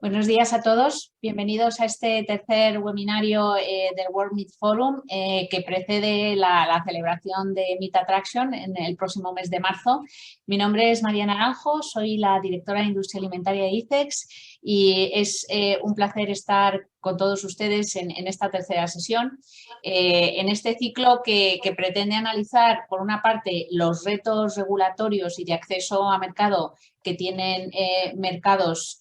Buenos días a todos. Bienvenidos a este tercer webinario del World Meat Forum que precede la celebración de Meat Attraction en el próximo mes de marzo. Mi nombre es María Naranjo, soy la directora de Industria Alimentaria de ICEX y es un placer estar con todos ustedes en esta tercera sesión. En este ciclo que pretende analizar, por una parte, los retos regulatorios y de acceso a mercado que tienen mercados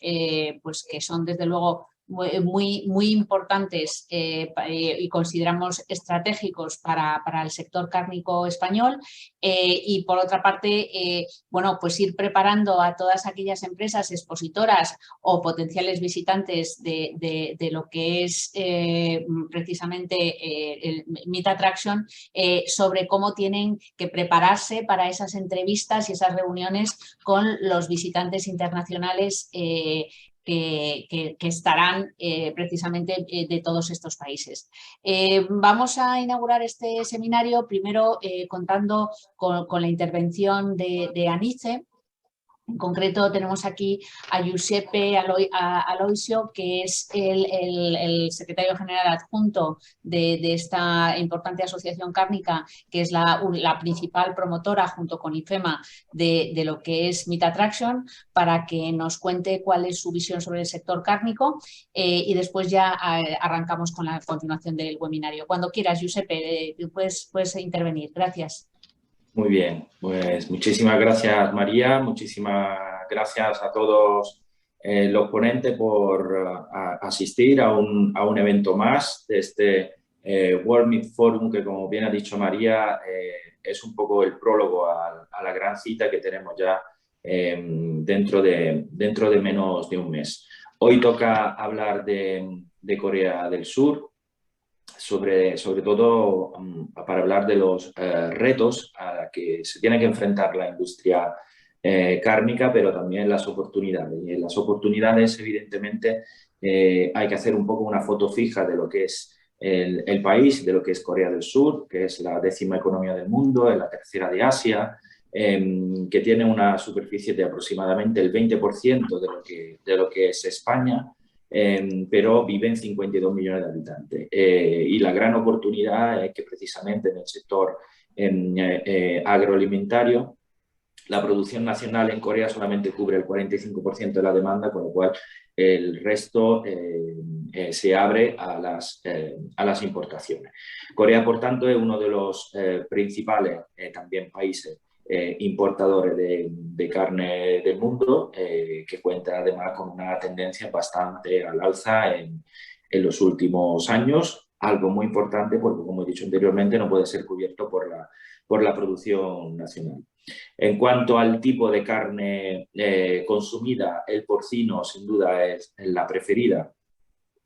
pues que son desde luego muy importantes y consideramos estratégicos para el sector cárnico español y por otra parte bueno, pues ir preparando a todas aquellas empresas expositoras o potenciales visitantes de lo que es precisamente el Meat Attraction sobre cómo tienen que prepararse para esas entrevistas y esas reuniones con los visitantes internacionales que estarán precisamente de todos estos países. Vamos a inaugurar este seminario primero contando con la intervención de Anice. En concreto tenemos aquí a Giuseppe Aloisio, que es el secretario general adjunto de esta importante asociación cárnica, que es la principal promotora junto con IFEMA de lo que es Meat Attraction, para que nos cuente cuál es su visión sobre el sector cárnico y después ya arrancamos con la continuación del webinario. Cuando quieras, Giuseppe, puedes intervenir. Gracias. Muy bien, pues muchísimas gracias María, muchísimas gracias a todos los ponentes por asistir a un evento más de este World Meat Forum que, como bien ha dicho María, es un poco el prólogo a la gran cita que tenemos ya dentro de menos de un mes. Hoy toca hablar de Corea del Sur, sobre todo para hablar de los retos a que se tiene que enfrentar la industria cárnica, pero también las oportunidades. Y en las oportunidades, evidentemente, hay que hacer un poco una foto fija de lo que es el país, de lo que es Corea del Sur, que es la 10ª economía del mundo, es la tercera de Asia, que tiene una superficie de aproximadamente el 20% de lo que es España, pero viven 52 millones de habitantes. Y la gran oportunidad es que precisamente en el sector agroalimentario la producción nacional en Corea solamente cubre el 45% de la demanda, con lo cual el resto se abre a las importaciones. Corea, por tanto, es uno de los principales también países importadores de carne del mundo, que cuenta además con una tendencia bastante al alza en los últimos años, algo muy importante porque, como he dicho anteriormente, no puede ser cubierto por la producción nacional. En cuanto al tipo de carne consumida, el porcino sin duda es la preferida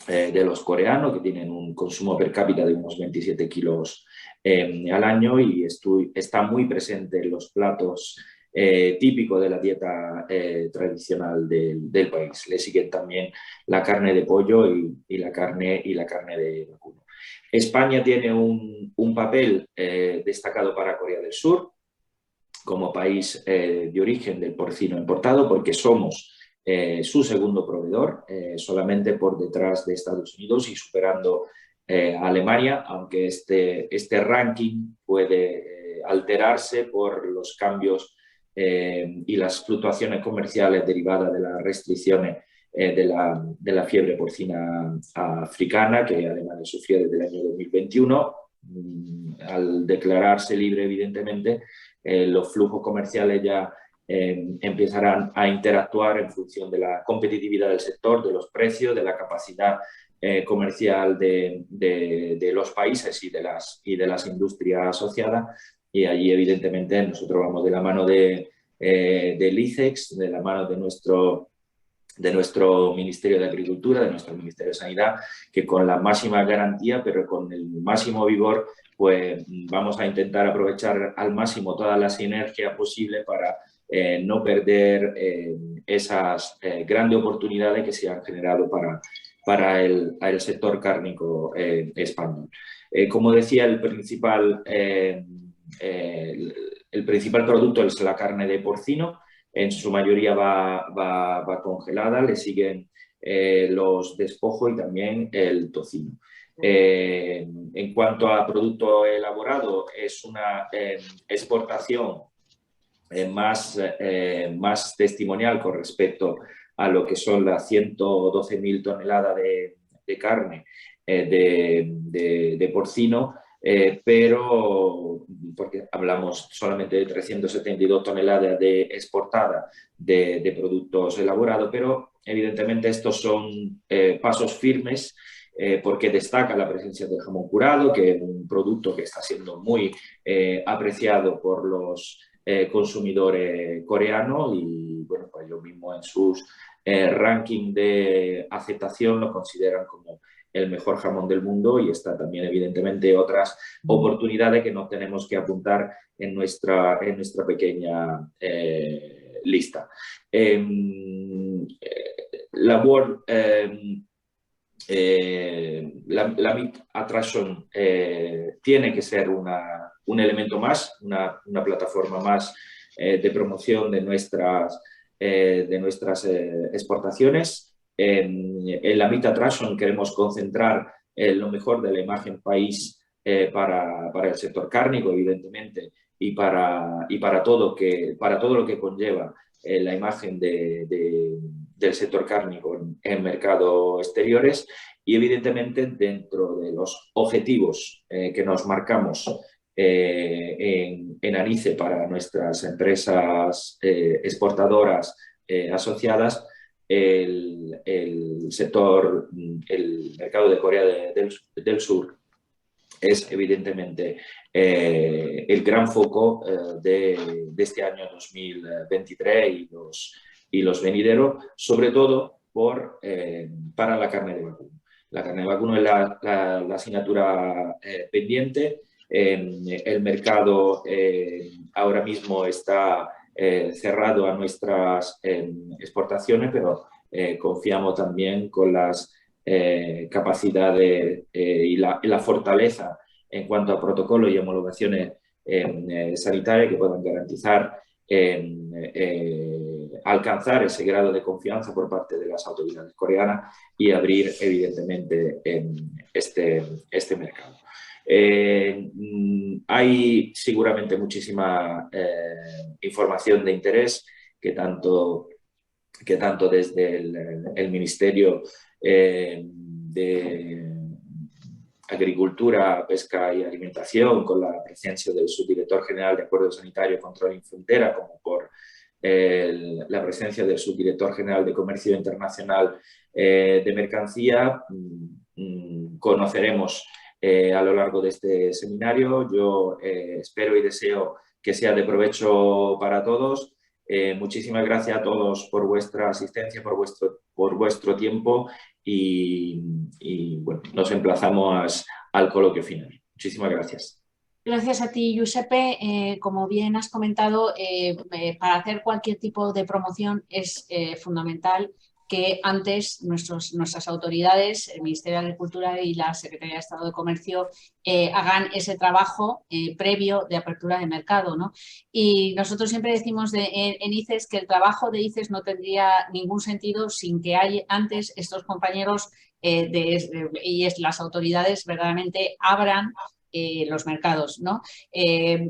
de los coreanos, que tienen un consumo per cápita de unos 27 kilos al año y está muy presente en los platos típicos de la dieta tradicional del país. Le siguen también la carne de pollo y la carne de vacuno. España tiene un papel destacado para Corea del Sur como país de origen del porcino importado, porque somos su segundo proveedor, solamente por detrás de Estados Unidos y superando a Alemania, aunque este ranking puede alterarse por los cambios y las fluctuaciones comerciales derivadas de las restricciones de la fiebre porcina africana, que Alemania sufrió desde el año 2021. Al declararse libre, evidentemente, los flujos comerciales ya empezarán a interactuar en función de la competitividad del sector, de los precios, de la capacidad comercial de los países y de las industrias asociadas. Y allí, evidentemente, nosotros vamos de la mano del ICEX, de la mano de nuestro Ministerio de Agricultura, de nuestro Ministerio de Sanidad, que con la máxima garantía, pero con el máximo vigor, pues vamos a intentar aprovechar al máximo todas las sinergias posibles para no perder esas grandes oportunidades que se han generado para el sector cárnico español. Como decía, el principal producto es la carne de porcino. en su mayoría va congelada, le siguen los despojos y también el tocino. En cuanto a producto elaborado, es una exportación más testimonial con respecto a lo que son las 112.000 toneladas de carne de porcino, pero porque hablamos solamente de 372 toneladas exportadas de productos elaborados, pero evidentemente estos son pasos firmes porque destaca la presencia del jamón curado, que es un producto que está siendo muy apreciado por los consumidores coreanos y bueno, pues ellos mismos en sus ranking de aceptación lo consideran como el mejor jamón del mundo y está también evidentemente otras oportunidades que nos tenemos que apuntar en nuestra pequeña lista. La World la Meat Attraction tiene que ser un elemento más, una plataforma más de promoción de nuestras exportaciones. En la Meat Attraction queremos concentrar lo mejor de la imagen país para el sector cárnico, evidentemente, y para todo lo que conlleva la imagen del sector cárnico en mercados exteriores y evidentemente dentro de los objetivos que nos marcamos en ANICE para nuestras empresas exportadoras asociadas, el mercado de Corea del Sur es evidentemente el gran foco de este año 2023 y los venideros, sobre todo para la carne de vacuno. La carne de vacuno es la asignatura pendiente. El mercado ahora mismo está cerrado a nuestras exportaciones, pero confiamos también con las capacidades y la fortaleza en cuanto a protocolos y homologaciones sanitarias que puedan garantizar alcanzar ese grado de confianza por parte de las autoridades coreanas y abrir evidentemente este mercado. Hay seguramente muchísima información de interés que tanto desde el Ministerio de Agricultura, Pesca y Alimentación, con la presencia del Subdirector General de Acuerdos Sanitarios y Control en Frontera, como por la presencia del Subdirector General de Comercio Internacional de Mercancía, conoceremos a lo largo de este seminario. Yo espero y deseo que sea de provecho para todos. Muchísimas gracias a todos por vuestra asistencia, por vuestro tiempo y bueno, nos emplazamos al coloquio final. Muchísimas gracias. Gracias a ti, Giuseppe. Como bien has comentado, para hacer cualquier tipo de promoción es fundamental que antes nuestras autoridades, el Ministerio de Agricultura y la Secretaría de Estado de Comercio, hagan ese trabajo previo de apertura de mercado, ¿no? Y nosotros siempre decimos en ICES que el trabajo de ICES no tendría ningún sentido sin que antes estos compañeros y las autoridades verdaderamente abran los mercados, ¿no?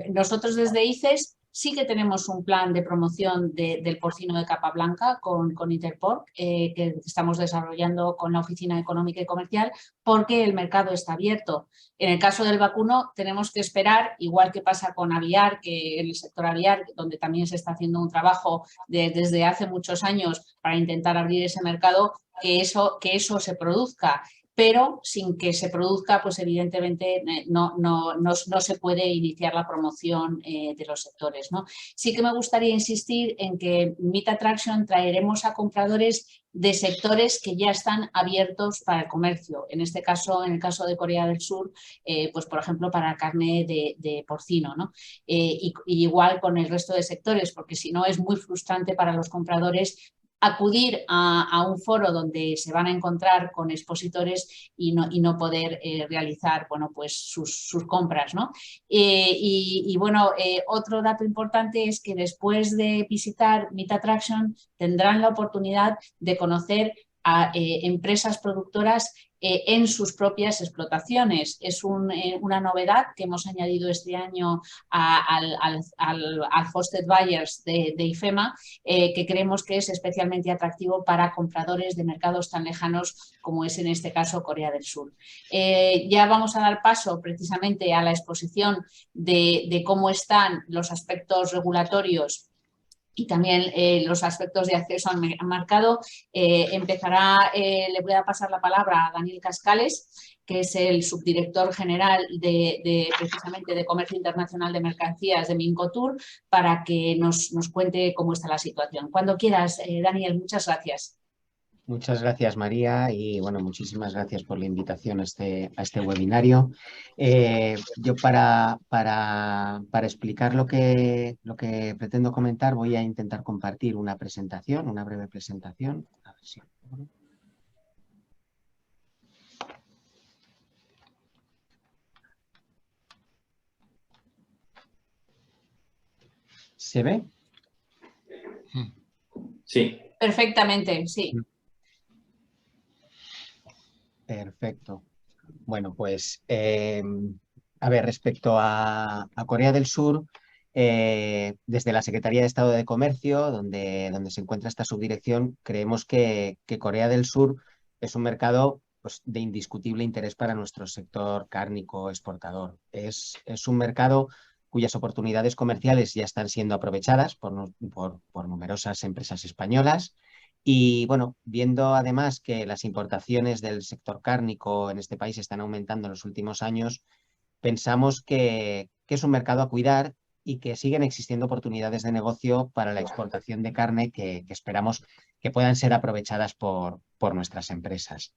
Nosotros desde ICES sí que tenemos un plan de promoción del porcino de capa blanca con Interporc, que estamos desarrollando con la Oficina Económica y Comercial, porque el mercado está abierto. En el caso del vacuno tenemos que esperar, igual que pasa con aviar, que en el sector aviar, donde también se está haciendo un trabajo desde hace muchos años para intentar abrir ese mercado, que eso se produzca. Pero sin que se produzca, pues evidentemente no se puede iniciar la promoción de los sectores, ¿no? Sí que me gustaría insistir en que Meat Attraction traeremos a compradores de sectores que ya están abiertos para el comercio. En este caso, en el caso de Corea del Sur, pues por ejemplo para carne de porcino, ¿no? Y igual con el resto de sectores, porque si no es muy frustrante para los compradores acudir a un foro donde se van a encontrar con expositores y no poder realizar, bueno, pues sus compras, ¿no? Bueno, otro dato importante es que después de visitar Meet Attraction tendrán la oportunidad de conocer a empresas productoras en sus propias explotaciones. Es una novedad que hemos añadido este año al Hosted Buyers de IFEMA, que creemos que es especialmente atractivo para compradores de mercados tan lejanos como es en este caso Corea del Sur. Ya vamos a dar paso precisamente a la exposición de cómo están los aspectos regulatorios y también los aspectos de acceso al mercado. Le voy a pasar la palabra a Daniel Cascales, que es el subdirector general precisamente de Comercio Internacional de Mercancías de Mincotur, para que nos cuente cómo está la situación. Cuando quieras, Daniel, muchas gracias. Muchas gracias, María, y bueno, muchísimas gracias por la invitación a este webinario. Yo para explicar lo que pretendo comentar voy a intentar compartir una presentación, una breve presentación. A ver si... ¿Se ve? Sí. Perfectamente, sí. Perfecto. Bueno, pues, a ver, respecto a Corea del Sur, desde la Secretaría de Estado de Comercio, donde se encuentra esta subdirección, creemos que Corea del Sur es un mercado, pues, de indiscutible interés para nuestro sector cárnico exportador. Es un mercado cuyas oportunidades comerciales ya están siendo aprovechadas por numerosas empresas españolas. Y bueno, viendo además que las importaciones del sector cárnico en este país están aumentando en los últimos años, pensamos que es un mercado a cuidar y que siguen existiendo oportunidades de negocio para la exportación de carne que esperamos que puedan ser aprovechadas por nuestras empresas.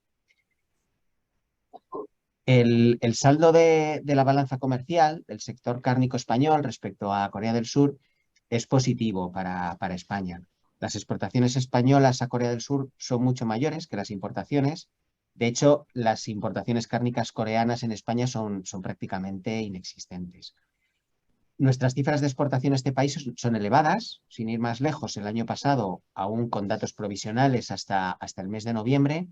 El saldo de la balanza comercial del sector cárnico español respecto a Corea del Sur es positivo para España. Las exportaciones españolas a Corea del Sur son mucho mayores que las importaciones. De hecho, las importaciones cárnicas coreanas en España son prácticamente inexistentes. Nuestras cifras de exportación a este país son elevadas. Sin ir más lejos, el año pasado, aún con datos provisionales hasta el mes de noviembre,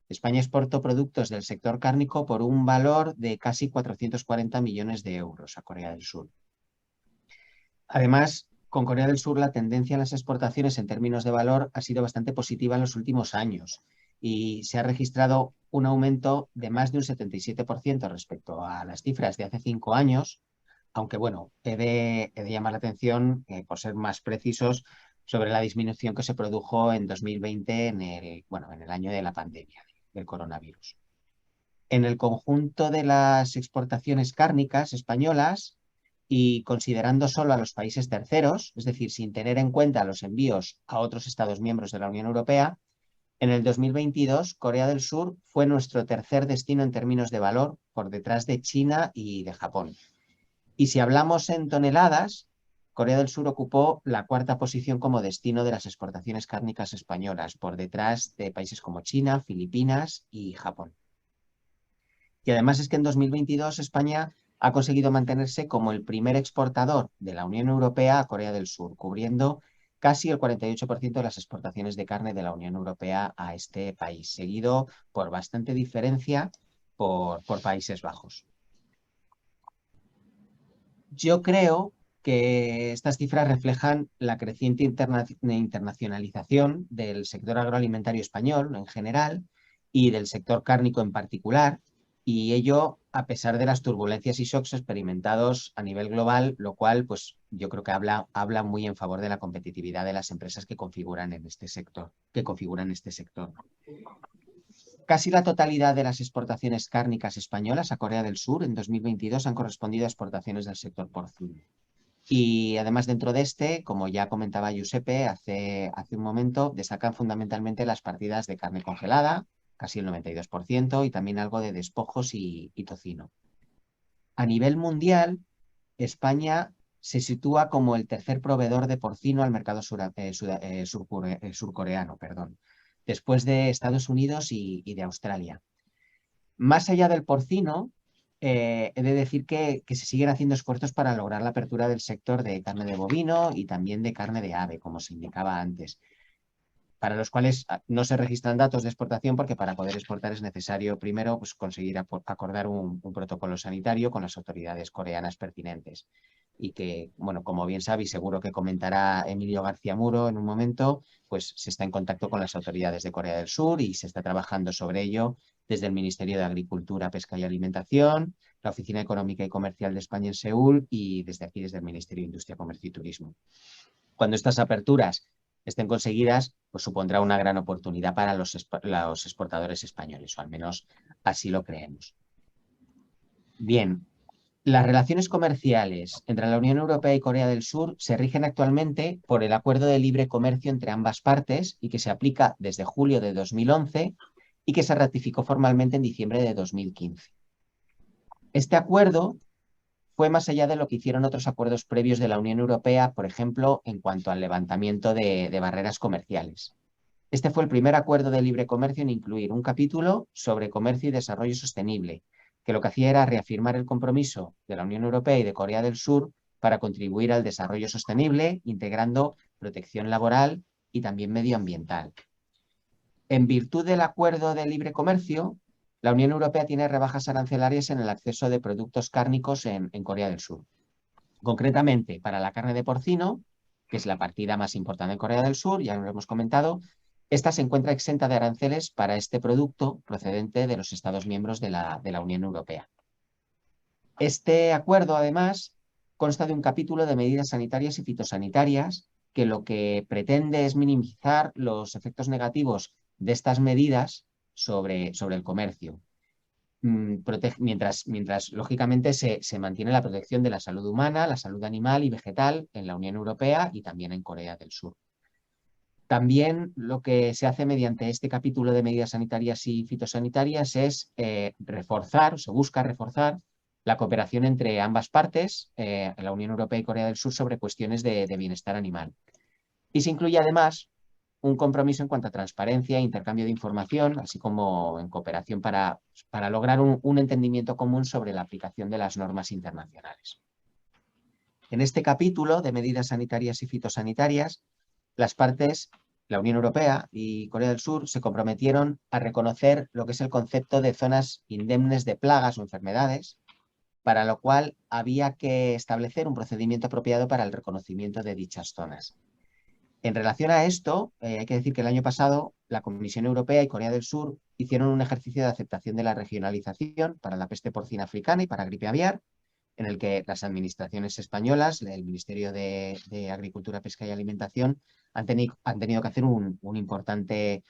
España exportó productos del sector cárnico por un valor de casi 440 millones de euros a Corea del Sur. Además, con Corea del Sur la tendencia en las exportaciones en términos de valor ha sido bastante positiva en los últimos años y se ha registrado un aumento de más de un 77% respecto a las cifras de hace 5 años, aunque bueno, he de llamar la atención, por ser más precisos, sobre la disminución que se produjo en 2020 en el año de la pandemia del coronavirus. En el conjunto de las exportaciones cárnicas españolas, y considerando solo a los países terceros, es decir, sin tener en cuenta los envíos a otros Estados miembros de la Unión Europea, en el 2022 Corea del Sur fue nuestro tercer destino en términos de valor, por detrás de China y de Japón. Y si hablamos en toneladas, Corea del Sur ocupó la cuarta posición como destino de las exportaciones cárnicas españolas, por detrás de países como China, Filipinas y Japón. Y además es que en 2022 España ha conseguido mantenerse como el primer exportador de la Unión Europea a Corea del Sur, cubriendo casi el 48% de las exportaciones de carne de la Unión Europea a este país, seguido por bastante diferencia por Países Bajos. Yo creo que estas cifras reflejan la creciente internacionalización del sector agroalimentario español en general y del sector cárnico en particular, y ello a pesar de las turbulencias y shocks experimentados a nivel global, lo cual pues yo creo que habla muy en favor de la competitividad de las empresas que configuran este sector. Casi la totalidad de las exportaciones cárnicas españolas a Corea del Sur en 2022 han correspondido a exportaciones del sector porcino. Y además dentro de como ya comentaba Giuseppe hace un momento, destacan fundamentalmente las partidas de carne congelada, casi el 92%, y también algo de despojos y tocino. A nivel mundial, España se sitúa como el tercer proveedor de porcino al mercado surcoreano, después de Estados Unidos y de Australia. Más allá del porcino, he de decir que se siguen haciendo esfuerzos para lograr la apertura del sector de carne de bovino y también de carne de ave, como se indicaba antes, para los cuales no se registran datos de exportación porque para poder exportar es necesario primero pues, conseguir acordar un protocolo sanitario con las autoridades coreanas pertinentes. Y que, bueno, como bien sabéis, seguro que comentará Emilio García Muro en un momento, pues se está en contacto con las autoridades de Corea del Sur y se está trabajando sobre ello desde el Ministerio de Agricultura, Pesca y Alimentación, la Oficina Económica y Comercial de España en Seúl y desde aquí, desde el Ministerio de Industria, Comercio y Turismo. Cuando estas aperturas estén conseguidas, pues supondrá una gran oportunidad para los exportadores españoles, o al menos así lo creemos. Bien, las relaciones comerciales entre la Unión Europea y Corea del Sur se rigen actualmente por el Acuerdo de Libre Comercio entre ambas partes y que se aplica desde julio de 2011 y que se ratificó formalmente en diciembre de 2015. Este acuerdo fue más allá de lo que hicieron otros acuerdos previos de la Unión Europea, por ejemplo, en cuanto al levantamiento de barreras comerciales. Este fue el primer acuerdo de libre comercio en incluir un capítulo sobre comercio y desarrollo sostenible, que lo que hacía era reafirmar el compromiso de la Unión Europea y de Corea del Sur para contribuir al desarrollo sostenible, integrando protección laboral y también medioambiental. En virtud del acuerdo de libre comercio, la Unión Europea tiene rebajas arancelarias en el acceso de productos cárnicos en Corea del Sur. Concretamente, para la carne de porcino, que es la partida más importante en Corea del Sur, ya lo hemos comentado, esta se encuentra exenta de aranceles para este producto procedente de los Estados miembros de la Unión Europea. Este acuerdo, además, consta de un capítulo de medidas sanitarias y fitosanitarias que lo que pretende es minimizar los efectos negativos de estas medidas sobre el comercio, mientras lógicamente se mantiene la protección de la salud humana, la salud animal y vegetal en la Unión Europea y también en Corea del Sur. También lo que se hace mediante este capítulo de medidas sanitarias y fitosanitarias es se busca reforzar la cooperación entre ambas partes, la Unión Europea y Corea del Sur, sobre cuestiones de bienestar animal. Y se incluye además un compromiso en cuanto a transparencia e intercambio de información, así como en cooperación para lograr un entendimiento común sobre la aplicación de las normas internacionales. En este capítulo de medidas sanitarias y fitosanitarias, las partes, la Unión Europea y Corea del Sur, se comprometieron a reconocer lo que es el concepto de zonas indemnes de plagas o enfermedades, para lo cual había que establecer un procedimiento apropiado para el reconocimiento de dichas zonas. En relación a esto, hay que decir que el año pasado la Comisión Europea y Corea del Sur hicieron un ejercicio de aceptación de la regionalización para la peste porcina africana y para gripe aviar, en el que las administraciones españolas, el Ministerio de Agricultura, Pesca y Alimentación, han tenido que hacer un importante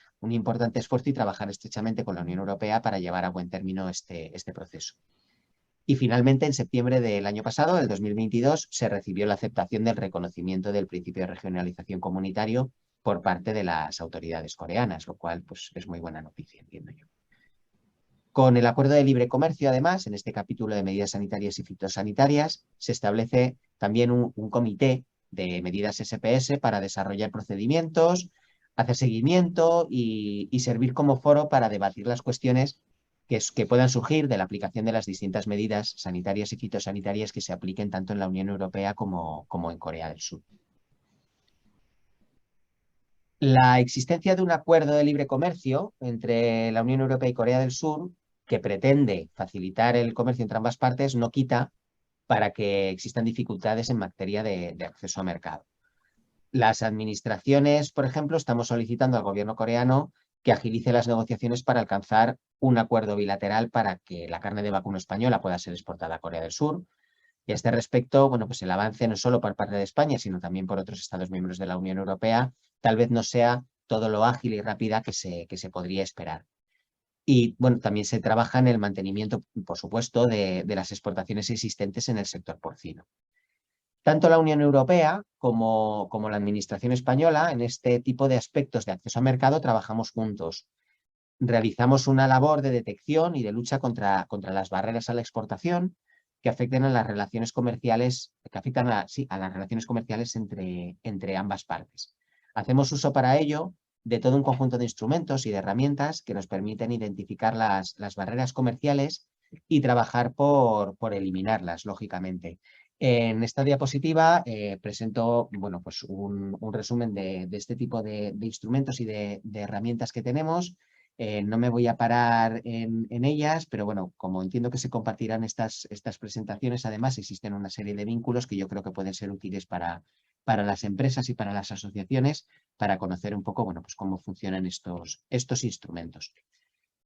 esfuerzo y trabajar estrechamente con la Unión Europea para llevar a buen término este proceso. Y finalmente, en septiembre del año pasado, del 2022, se recibió la aceptación del reconocimiento del principio de regionalización comunitario por parte de las autoridades coreanas, lo cual pues, es muy buena noticia, entiendo yo. Con el acuerdo de libre comercio, además, en este capítulo de medidas sanitarias y fitosanitarias, se establece también un comité de medidas SPS para desarrollar procedimientos, hacer seguimiento y servir como foro para debatir las cuestiones que puedan surgir de la aplicación de las distintas medidas sanitarias y fitosanitarias que se apliquen tanto en la Unión Europea como en Corea del Sur. La existencia de un acuerdo de libre comercio entre la Unión Europea y Corea del Sur, que pretende facilitar el comercio entre ambas partes, no quita para que existan dificultades en materia de acceso a mercado. Las administraciones, por ejemplo, estamos solicitando al gobierno coreano que agilice las negociaciones para alcanzar un acuerdo bilateral para que la carne de vacuno española pueda ser exportada a Corea del Sur. Y a este respecto, bueno, pues el avance no solo por parte de España, sino también por otros Estados miembros de la Unión Europea, tal vez no sea todo lo ágil y rápida que se podría esperar. Y bueno, también se trabaja en el mantenimiento, por supuesto, de las exportaciones existentes en el sector porcino. Tanto la Unión Europea como la Administración española, en este tipo de aspectos de acceso a mercado, trabajamos juntos. Realizamos una labor de detección y de lucha contra las barreras a la exportación, que afecten a las relaciones comerciales, que afectan a las relaciones comerciales entre ambas partes. Hacemos uso para ello de todo un conjunto de instrumentos y de herramientas que nos permiten identificar las barreras comerciales y trabajar por eliminarlas, lógicamente. En esta diapositiva presento pues un resumen de este tipo de instrumentos y de herramientas que tenemos. No me voy a parar en ellas, pero bueno, como entiendo que se compartirán estas presentaciones, además existen una serie de vínculos que yo creo que pueden ser útiles para las empresas y para las asociaciones para conocer un poco pues cómo funcionan estos instrumentos.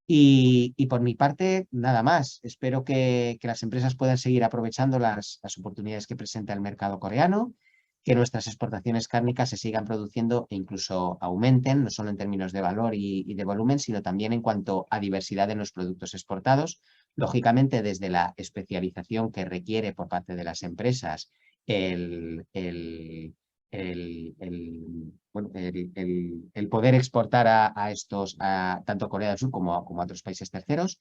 Y por mi parte, nada más. Espero que las empresas puedan seguir aprovechando las oportunidades que presenta el mercado coreano, que nuestras exportaciones cárnicas se sigan produciendo e incluso aumenten, no solo en términos de valor y de volumen, sino también en cuanto a diversidad de los productos exportados. Lógicamente, desde la especialización que requiere por parte de las empresas el poder exportar a estos, tanto a Corea del Sur como a otros países terceros.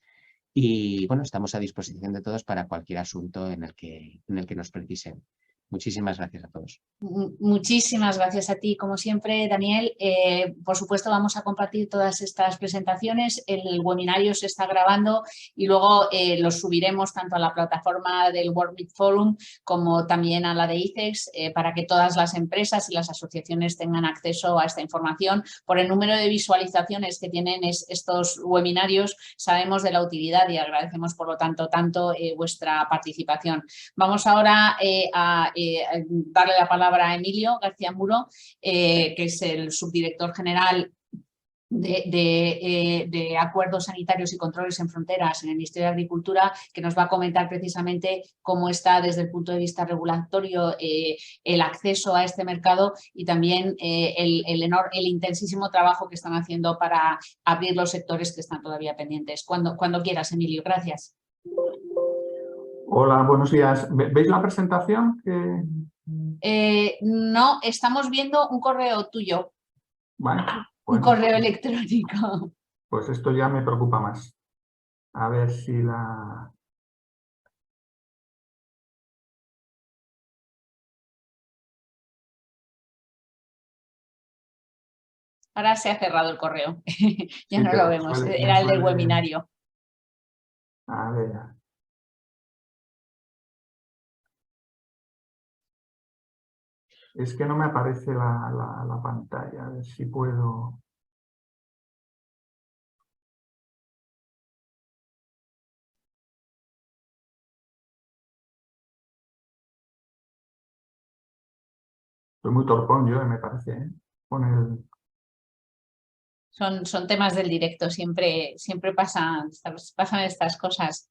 Y bueno, estamos a disposición de todos para cualquier asunto en el que nos precisen. Muchísimas gracias a todos. Muchísimas gracias a ti, como siempre, Daniel. Por supuesto, vamos a compartir todas estas presentaciones. El webinario se está grabando y luego los subiremos tanto a la plataforma del World Meat Forum como también a la de ICEX para que todas las empresas y las asociaciones tengan acceso a esta información. Por el número de visualizaciones que tienen estos webinarios, sabemos de la utilidad y agradecemos, por lo tanto, vuestra participación. Vamos ahora a darle la palabra a Emilio García Muro, que es el subdirector general de Acuerdos Sanitarios y Controles en Fronteras en el Ministerio de Agricultura, que nos va a comentar precisamente cómo está desde el punto de vista regulatorio el acceso a este mercado y también el intensísimo trabajo que están haciendo para abrir los sectores que están todavía pendientes. Cuando quieras, Emilio. Gracias. Hola, buenos días. ¿Veis la presentación? No, estamos viendo un correo tuyo. Bueno, un correo electrónico. Pues esto ya me preocupa más. A ver si la... Ahora se ha cerrado el correo. Ya sí, no lo vemos. Era el del webinario. A ver. Es que no me aparece la pantalla. A ver si puedo... Soy muy torpón yo, me parece, ¿eh? Con el... Son temas del directo, siempre pasan estas cosas.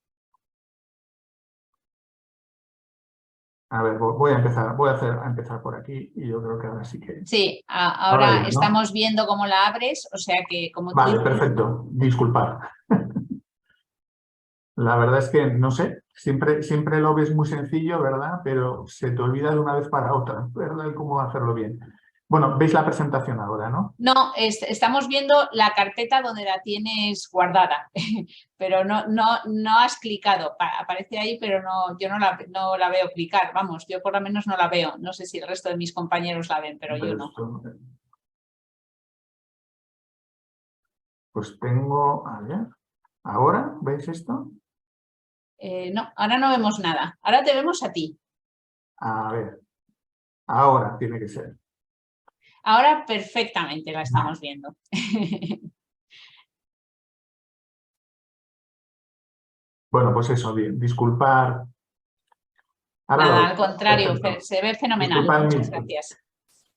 A ver, voy a empezar por aquí y yo creo que ahora sí que... Sí, ahora ¿no? Estamos viendo cómo la abres, o sea que como Vale, perfecto, disculpad. La verdad es que, no sé, siempre lo ves muy sencillo, ¿verdad? Pero se te olvida de una vez para otra, ¿verdad? Cómo hacerlo bien. Bueno, veis la presentación ahora, ¿no? No, estamos viendo la carpeta donde la tienes guardada, pero no has clicado. Aparece ahí, pero yo no la veo clicar. Vamos, yo por lo menos no la veo. No sé si el resto de mis compañeros la ven, pero yo no. Pues tengo, a ver, ¿ahora veis esto? No, ahora no vemos nada. Ahora te vemos a ti. A ver, ahora tiene que ser. Ahora perfectamente la estamos viendo. Bueno, pues eso, disculpar. Nada, al contrario, se ve fenomenal. Muchas gracias.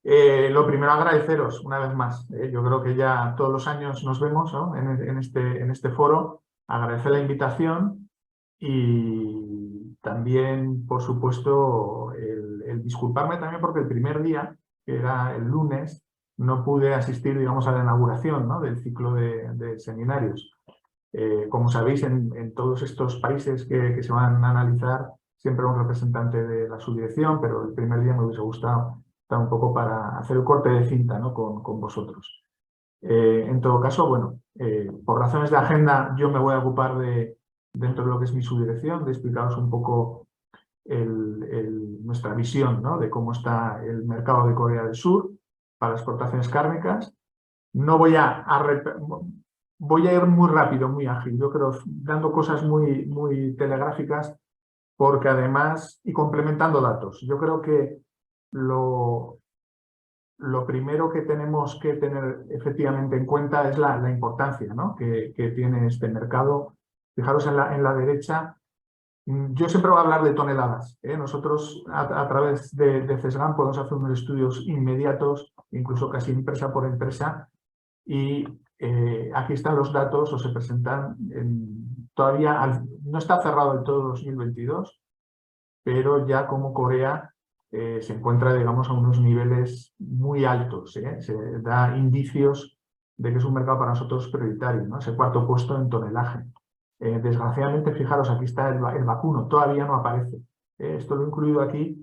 Lo primero, agradeceros una vez más. Yo creo que ya todos los años nos vemos, ¿no? en este foro. Agradecer la invitación y también, por supuesto, el disculparme también porque el primer día, que era el lunes, no pude asistir, digamos, a la inauguración, ¿no? del ciclo de seminarios. Como sabéis, en todos estos países que se van a analizar, siempre un representante de la subdirección, pero el primer día me hubiese gustado estar un poco para hacer el corte de cinta, ¿no? con vosotros. En todo caso, bueno, por razones de agenda yo me voy a ocupar dentro de lo que es mi subdirección, de explicaros un poco nuestra visión, ¿no?, de cómo está el mercado de Corea del Sur para exportaciones cárnicas. No voy voy a ir muy rápido, muy ágil, yo creo, dando cosas muy telegráficas, porque además, y complementando datos, yo creo que lo primero que tenemos que tener efectivamente en cuenta es la importancia, ¿no?, que tiene este mercado. Fijaros en la derecha, yo siempre voy a hablar de toneladas, ¿eh? Nosotros a través de CESGAM podemos hacer unos estudios inmediatos, incluso casi empresa por empresa, y aquí están los datos, o se presentan, todavía no está cerrado del todo 2022, pero ya como Corea se encuentra, digamos, a unos niveles muy altos, ¿eh? Se da indicios de que es un mercado para nosotros prioritario, ¿no? Ese cuarto puesto en tonelaje. Desgraciadamente, fijaros, aquí está el vacuno, todavía no aparece. Esto lo he incluido aquí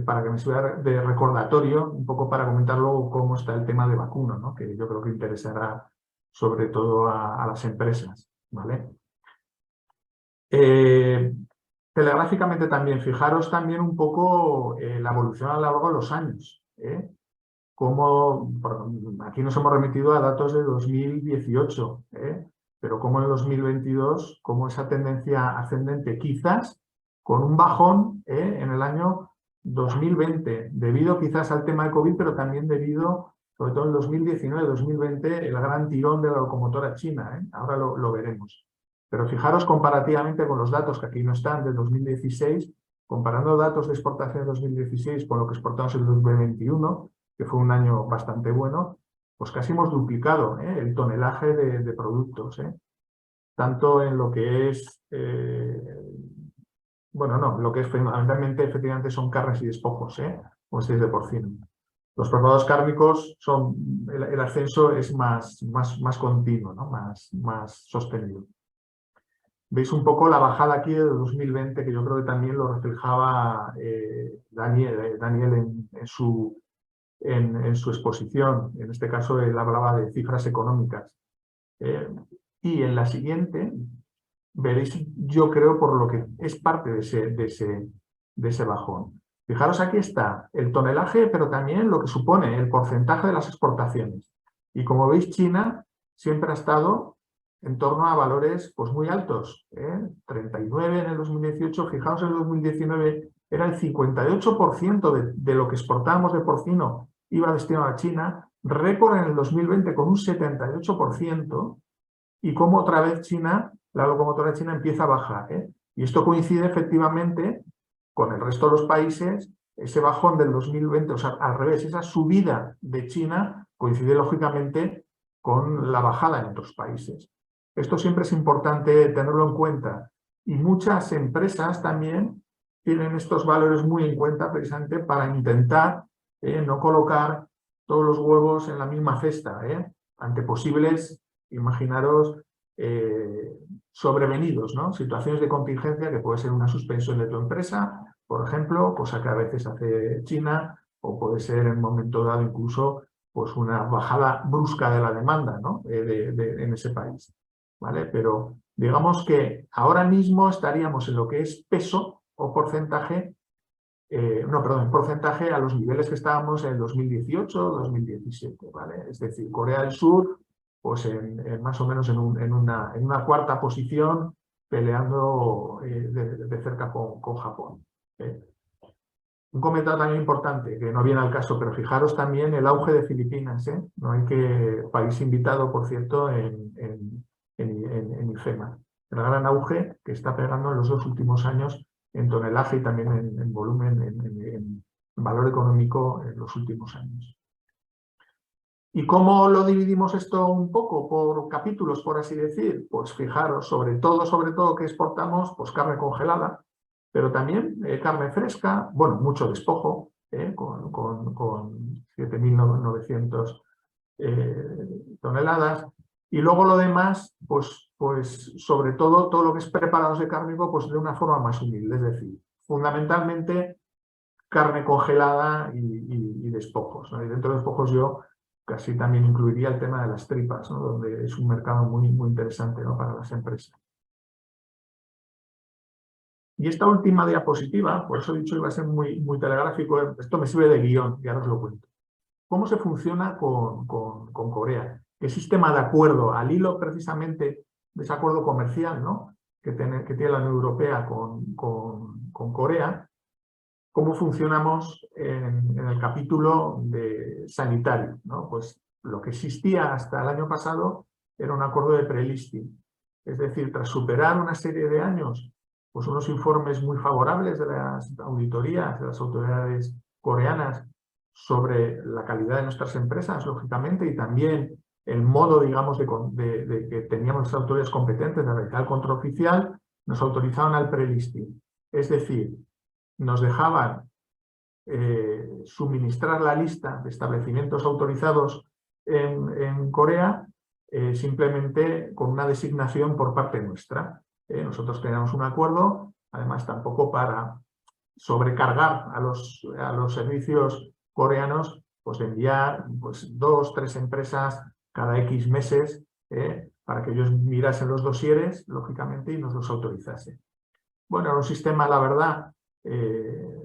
para que me sirva de recordatorio, un poco para comentar luego cómo está el tema de vacuno, ¿no?, que yo creo que interesará sobre todo a las empresas, ¿vale? Telegráficamente también, fijaros también un poco la evolución a lo largo de los años, ¿eh? Aquí nos hemos remitido a datos de 2018, pero como en 2022, como esa tendencia ascendente, quizás con un bajón en el año 2020, debido quizás al tema de COVID, pero también debido, sobre todo en 2019-2020, el gran tirón de la locomotora china, ahora lo veremos. Pero fijaros comparativamente con los datos que aquí no están de 2016, comparando datos de exportación de 2016 con lo que exportamos en 2021, que fue un año bastante bueno, pues casi hemos duplicado el tonelaje de productos, tanto en lo que es, bueno, no, lo que es fundamentalmente, efectivamente, son carnes y despojos, como si es de porcino. Los preparados cárnicos son, el ascenso es más continuo, ¿no?, más sostenido. Veis un poco la bajada aquí de 2020, que yo creo que también lo reflejaba Daniel en su exposición. En este caso él hablaba de cifras económicas. Y en la siguiente veréis, yo creo, por lo que es parte de ese bajón. Fijaros, aquí está el tonelaje, pero también lo que supone el porcentaje de las exportaciones. Y como veis, China siempre ha estado en torno a valores pues muy altos, 39 en el 2018, fijaos, en el 2019 era el 58% de lo que exportábamos de porcino iba destinado a China, récord en el 2020 con un 78%, y como otra vez China, la locomotora china empieza a bajar, y esto coincide efectivamente con el resto de los países. Ese bajón del 2020, o sea, al revés, esa subida de China coincide lógicamente con la bajada en otros países. Esto siempre es importante tenerlo en cuenta, y muchas empresas también tienen estos valores muy en cuenta precisamente para intentar no colocar todos los huevos en la misma cesta, ante posibles, imaginaros, sobrevenidos, ¿no?, situaciones de contingencia, que puede ser una suspensión de tu empresa, por ejemplo, cosa que a veces hace China, o puede ser en un momento dado incluso pues una bajada brusca de la demanda, ¿no?, en ese país, ¿vale? Pero digamos que ahora mismo estaríamos en lo que es peso o porcentaje, porcentaje a los niveles que estábamos en 2018-2017, ¿vale? Es decir, Corea del Sur, pues más o menos en una cuarta posición, peleando de cerca con Japón. Un comentario también importante, que no viene al caso, pero fijaros también el auge de Filipinas, No hay que, país invitado, por cierto, en IFEMA. El gran auge que está pegando en los 2 últimos años en tonelaje y también en volumen, en valor económico en los últimos años. ¿Y cómo lo dividimos esto un poco por capítulos, por así decir? Pues fijaros, sobre todo que exportamos, pues carne congelada, pero también carne fresca, bueno, mucho despojo, con 7.900 toneladas, y luego lo demás, pues sobre todo lo que es preparados de cárnico, pues de una forma más humilde, es decir, fundamentalmente carne congelada y despojos, ¿no? Y dentro de despojos yo casi también incluiría el tema de las tripas, ¿no?, donde es un mercado muy interesante, ¿no?, para las empresas. Y esta última diapositiva, por eso he dicho que iba a ser muy telegráfico, esto me sirve de guión, ya os lo cuento. ¿Cómo se funciona con Corea? ¿Qué sistema de acuerdo, al hilo precisamente de ese acuerdo comercial, ¿no?, que tiene la Unión Europea con Corea? ¿Cómo funcionamos en el capítulo de sanitario, ¿no? Pues lo que existía hasta el año pasado era un acuerdo de pre-listing. Es decir, tras superar una serie de años, pues unos informes muy favorables de las auditorías, de las autoridades coreanas, sobre la calidad de nuestras empresas, lógicamente, y también el modo, digamos, de que teníamos las autoridades competentes de realizar el control oficial, nos autorizaban al pre-listing. Es decir, nos dejaban suministrar la lista de establecimientos autorizados en Corea simplemente con una designación por parte nuestra. Nosotros teníamos un acuerdo, además tampoco para sobrecargar a los servicios coreanos, pues de enviar 2 o 3 empresas cada X meses para que ellos mirasen los dosieres, lógicamente, y nos los autorizasen. Bueno, era un sistema, la verdad,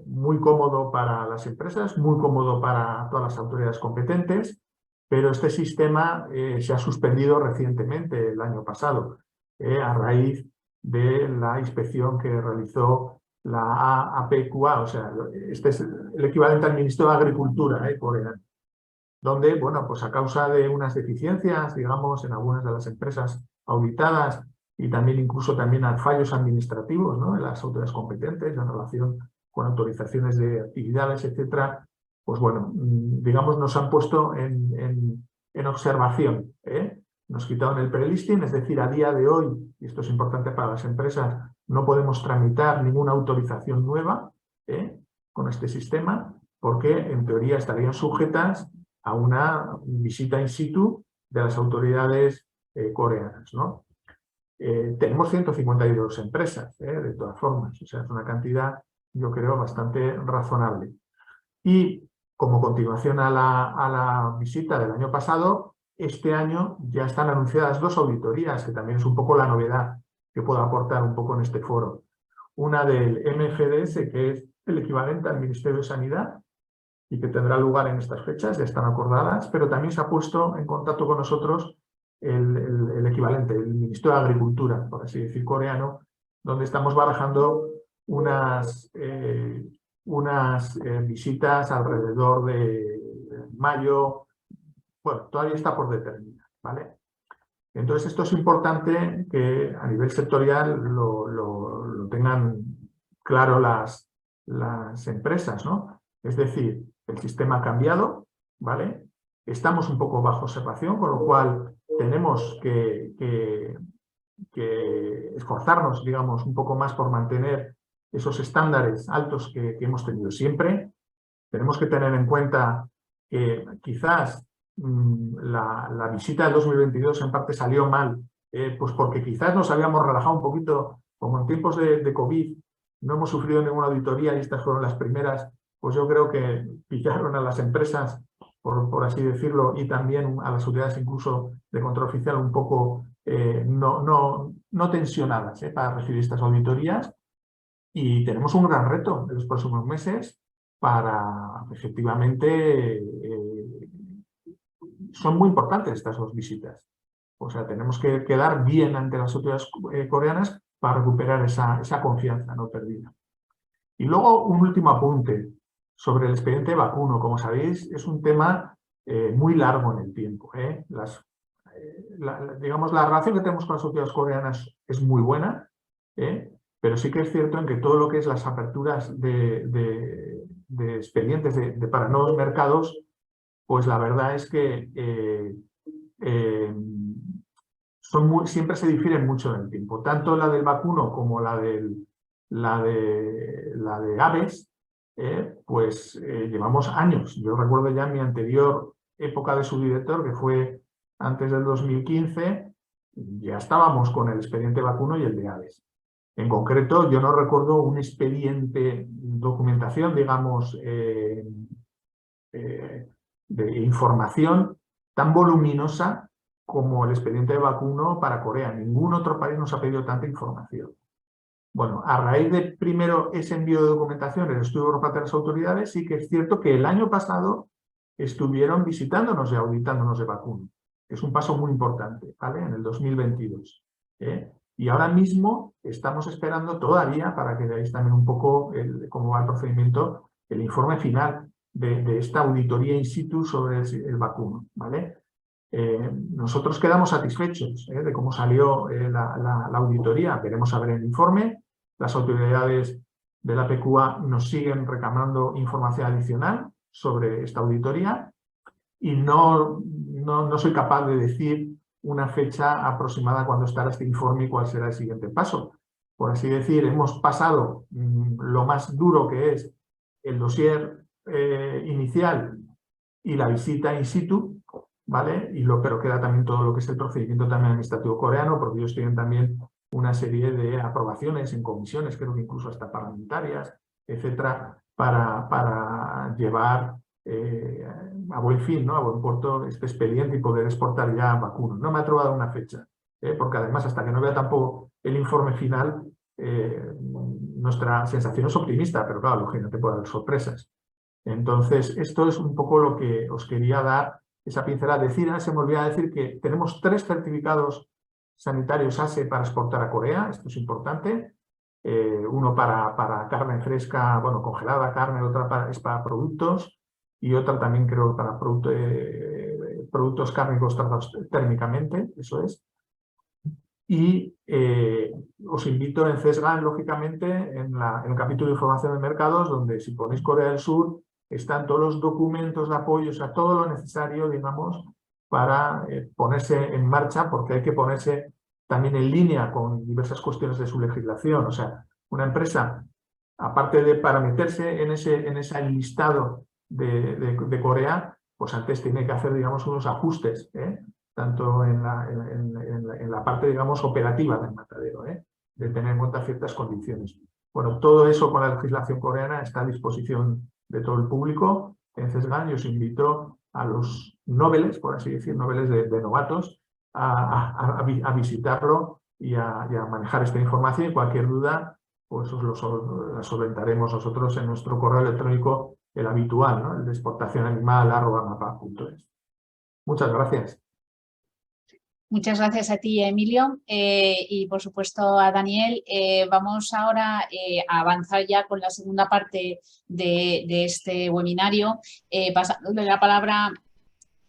muy cómodo para las empresas, muy cómodo para todas las autoridades competentes, pero este sistema se ha suspendido recientemente, el año pasado, a raíz de la inspección que realizó la APQA, o sea, este es el equivalente al Ministerio de Agricultura coreano, donde, bueno, pues a causa de unas deficiencias, digamos, en algunas de las empresas auditadas y también incluso también a fallos administrativos, ¿no?, en las autoridades competentes en relación con autorizaciones de actividades, etcétera, pues bueno, digamos, nos han puesto en observación, Nos quitaron el pre-listing, es decir, a día de hoy, y esto es importante para las empresas, no podemos tramitar ninguna autorización nueva con este sistema, porque en teoría estarían sujetas a una visita in situ de las autoridades coreanas, ¿no? Tenemos 152 empresas, de todas formas, o sea, es una cantidad, yo creo, bastante razonable. Y como continuación a la visita del año pasado, este año ya están anunciadas 2 auditorías, que también es un poco la novedad que puedo aportar un poco en este foro. Una del MFDS, que es el equivalente al Ministerio de Sanidad, y que tendrá lugar en estas fechas, ya están acordadas, pero también se ha puesto en contacto con nosotros el equivalente, el Ministerio de Agricultura, por así decir, coreano, donde estamos barajando unas visitas alrededor de mayo. Bueno, todavía está por determinar, ¿vale? Entonces, esto es importante que a nivel sectorial lo tengan claro las empresas, ¿no? Es decir, el sistema ha cambiado, ¿vale? Estamos un poco bajo observación, con lo cual tenemos que esforzarnos, digamos, un poco más por mantener esos estándares altos que hemos tenido siempre. Tenemos que tener en cuenta que quizás la visita del 2022 en parte salió mal, pues porque quizás nos habíamos relajado un poquito, como en tiempos de COVID, no hemos sufrido ninguna auditoría y estas fueron las primeras, pues yo creo que pillaron a las empresas, por así decirlo, y también a las autoridades incluso de control oficial un poco no tensionadas para recibir estas auditorías. Y tenemos un gran reto en los próximos meses para, efectivamente, son muy importantes estas 2 visitas. O sea, tenemos que quedar bien ante las autoridades coreanas para recuperar esa confianza no perdida. Y luego un último apunte sobre el expediente vacuno. Como sabéis, es un tema muy largo en el tiempo. Digamos, la relación que tenemos con las autoridades coreanas es muy buena, pero sí que es cierto en que todo lo que es las aperturas de expedientes para nuevos mercados, pues la verdad es que siempre se difieren mucho en el tiempo. Tanto la del vacuno como la de aves, pues llevamos años. Yo recuerdo ya mi anterior época de subdirector, que fue antes del 2015, ya estábamos con el expediente vacuno y el de aves. En concreto, yo no recuerdo un expediente, documentación, digamos, de información tan voluminosa como el expediente de vacuno para Corea. Ningún otro país nos ha pedido tanta información. Bueno, a raíz de primero ese envío de documentación, el estudio por parte de las autoridades, sí que es cierto que el año pasado estuvieron visitándonos y auditándonos de vacuno. Es un paso muy importante, ¿vale? En el 2022. Y ahora mismo estamos esperando todavía, para que veáis también un poco cómo va el procedimiento, el informe final de esta auditoría in situ sobre el vacuno, ¿vale? Nosotros quedamos satisfechos de cómo salió la auditoría. Veremos a ver el informe. Las autoridades de la PQA nos siguen reclamando información adicional sobre esta auditoría y no soy capaz de decir una fecha aproximada cuando estará este informe y cuál será el siguiente paso. Por así decir, hemos pasado lo más duro que es el dossier inicial y la visita in situ, ¿vale? Pero queda también todo lo que es el procedimiento también administrativo coreano, porque ellos tienen también una serie de aprobaciones en comisiones, creo que incluso hasta parlamentarias, etcétera, para llevar a buen fin, ¿no? A buen puerto este expediente y poder exportar ya vacunas. No me ha trovado una fecha, porque además hasta que no vea tampoco el informe final, nuestra sensación es optimista, pero claro, lógicamente puede haber sorpresas. Entonces, esto es un poco lo que os quería dar, esa pincelada. Se me olvidaba decir que tenemos 3 certificados sanitarios ASE para exportar a Corea, esto es importante. Uno para carne fresca, bueno, congelada carne, otra es para productos y otra también creo para productos cárnicos tratados térmicamente, eso es. Y os invito en CESGAN, lógicamente, en el capítulo de información de mercados, donde si ponéis Corea del Sur, están todos los documentos de apoyo, o sea, todo lo necesario, digamos, para ponerse en marcha, porque hay que ponerse también en línea con diversas cuestiones de su legislación. O sea, una empresa, aparte de para meterse en ese listado de Corea, pues antes tiene que hacer, digamos, unos ajustes, tanto en la parte, digamos, operativa del matadero, de tener en cuenta ciertas condiciones. Bueno, todo eso con la legislación coreana está a disposición de todo el público en CESGAN y os invito a los noveles, por así decir, noveles de novatos, a visitarlo y a manejar esta información. Y cualquier duda, pues la solventaremos nosotros en nuestro correo electrónico, el habitual, ¿no? El de exportacionanimal@mapa.es. Muchas gracias. Muchas gracias a ti, Emilio, y por supuesto a Daniel. Vamos ahora a avanzar ya con la segunda parte de este webinario, pasándole la palabra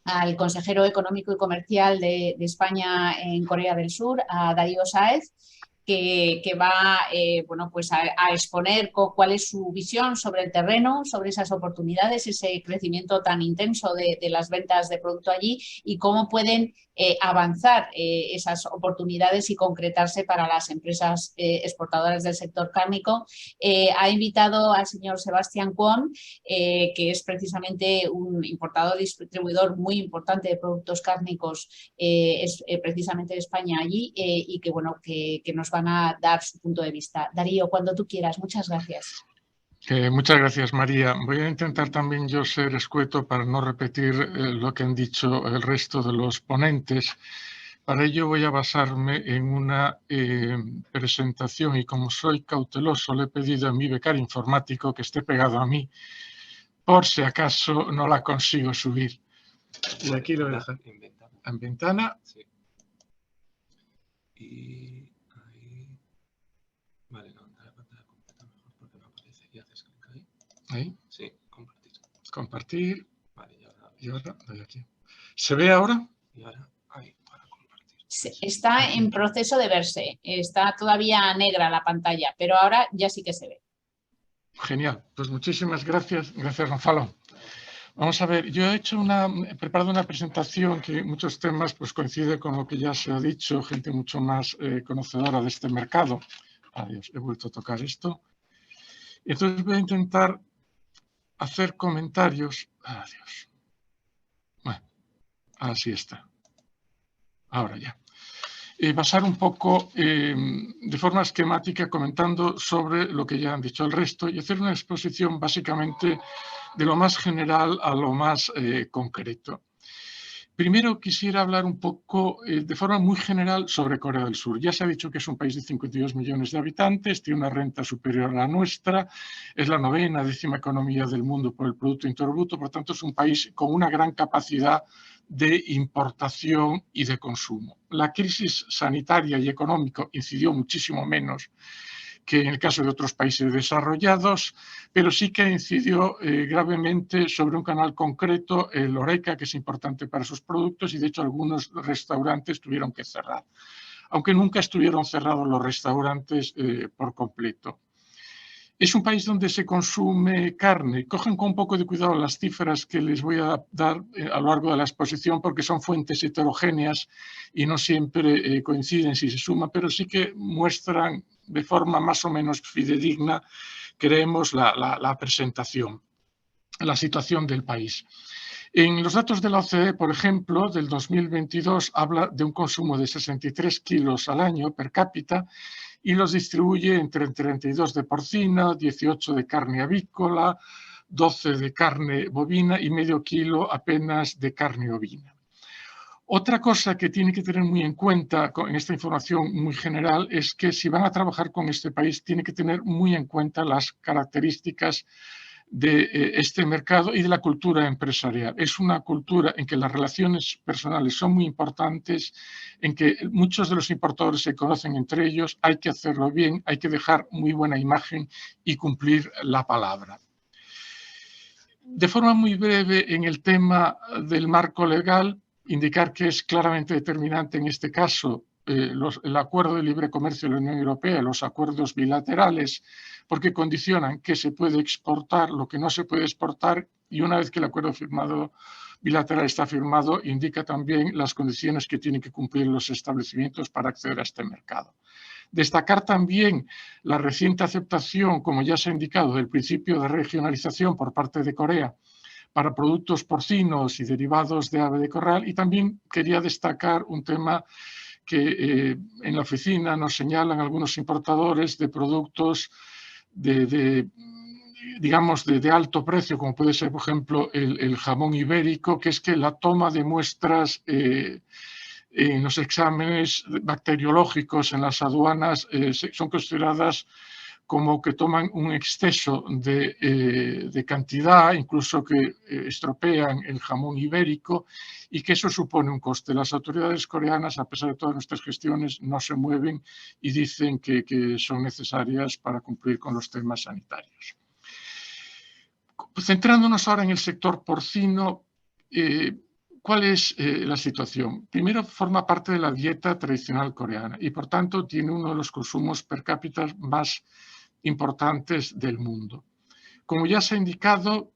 al consejero económico y comercial de España en Corea del Sur, a Darío Sáez, que va bueno, pues a exponer cuál es su visión sobre el terreno, sobre esas oportunidades, ese crecimiento tan intenso de las ventas de producto allí y cómo pueden avanzar esas oportunidades y concretarse para las empresas exportadoras del sector cárnico. Ha invitado al señor Sebastián Kwon, que es precisamente un importador distribuidor muy importante de productos cárnicos, es precisamente de España allí, y que, bueno, que nos van a dar su punto de vista. Darío, cuando tú quieras. Muchas gracias. Muchas gracias, María. Voy a intentar también yo ser escueto para no repetir lo que han dicho el resto de los ponentes. Para ello voy a basarme en una presentación y como soy cauteloso le he pedido a mi becario informático que esté pegado a mí por si acaso no la consigo subir. Y aquí lo voy a dejar en ventana. Sí. Y ahí... Vale, no, la pantalla completa mejor porque no aparece. Y haces clic ahí. Ahí. Sí, compartir. Compartir. Vale, y ahora doy aquí. ¿Se ve ahora? Y ahora ahí para compartir. Está en proceso de verse. Está todavía negra la pantalla, pero ahora ya sí que se ve. Genial. Pues muchísimas gracias. Gracias, Gonzalo. Vamos a ver, yo he preparado una presentación que en muchos temas pues, coincide con lo que ya se ha dicho, gente mucho más conocedora de este mercado. Adiós, he vuelto a tocar esto. Y entonces voy a intentar hacer comentarios. Adiós. Bueno, así está. Ahora ya. Basar un poco de forma esquemática comentando sobre lo que ya han dicho el resto y hacer una exposición básicamente de lo más general a lo más concreto. Primero quisiera hablar un poco de forma muy general sobre Corea del Sur. Ya se ha dicho que es un país de 52 millones de habitantes, tiene una renta superior a la nuestra, es la 9ª, 10ª economía del mundo por el Producto Interior Bruto, por lo tanto es un país con una gran capacidad de importación y de consumo. La crisis sanitaria y económica incidió muchísimo menos que en el caso de otros países desarrollados, pero sí que incidió gravemente sobre un canal concreto, el HoReCa, que es importante para sus productos, y de hecho algunos restaurantes tuvieron que cerrar, aunque nunca estuvieron cerrados los restaurantes por completo. Es un país donde se consume carne. Cogen con un poco de cuidado las cifras que les voy a dar a lo largo de la exposición, porque son fuentes heterogéneas y no siempre coinciden si se suman, pero sí que muestran de forma más o menos fidedigna, creemos, la presentación, la situación del país. En los datos de la OCDE, por ejemplo, del 2022, habla de un consumo de 63 kilos al año per cápita y los distribuye entre 32 de porcina, 18 de carne avícola, 12 de carne bovina y medio kilo apenas de carne ovina. Otra cosa que tiene que tener muy en cuenta en esta información muy general es que si van a trabajar con este país, tiene que tener muy en cuenta las características de este mercado y de la cultura empresarial. Es una cultura en que las relaciones personales son muy importantes, en que muchos de los importadores se conocen entre ellos, hay que hacerlo bien, hay que dejar muy buena imagen y cumplir la palabra. De forma muy breve, en el tema del marco legal, indicar que es claramente determinante en este caso el acuerdo de libre comercio de la Unión Europea, los acuerdos bilaterales, porque condicionan qué se puede exportar, lo que no se puede exportar, y una vez que el acuerdo bilateral está firmado, indica también las condiciones que tienen que cumplir los establecimientos para acceder a este mercado. Destacar también la reciente aceptación, como ya se ha indicado, del principio de regionalización por parte de Corea para productos porcinos y derivados de ave de corral, y también quería destacar un tema que en la oficina nos señalan algunos importadores de productos digamos, de alto precio, como puede ser, por ejemplo, el jamón ibérico, que es que la toma de muestras en los exámenes bacteriológicos en las aduanas son consideradas como que toman un exceso de cantidad, incluso que estropean el jamón ibérico, y que eso supone un coste. Las autoridades coreanas, a pesar de todas nuestras gestiones, no se mueven y dicen que son necesarias para cumplir con los temas sanitarios. Centrándonos ahora en el sector porcino, ¿cuál es la situación? Primero, forma parte de la dieta tradicional coreana y, por tanto, tiene uno de los consumos per cápita más importantes del mundo. Como ya se ha indicado,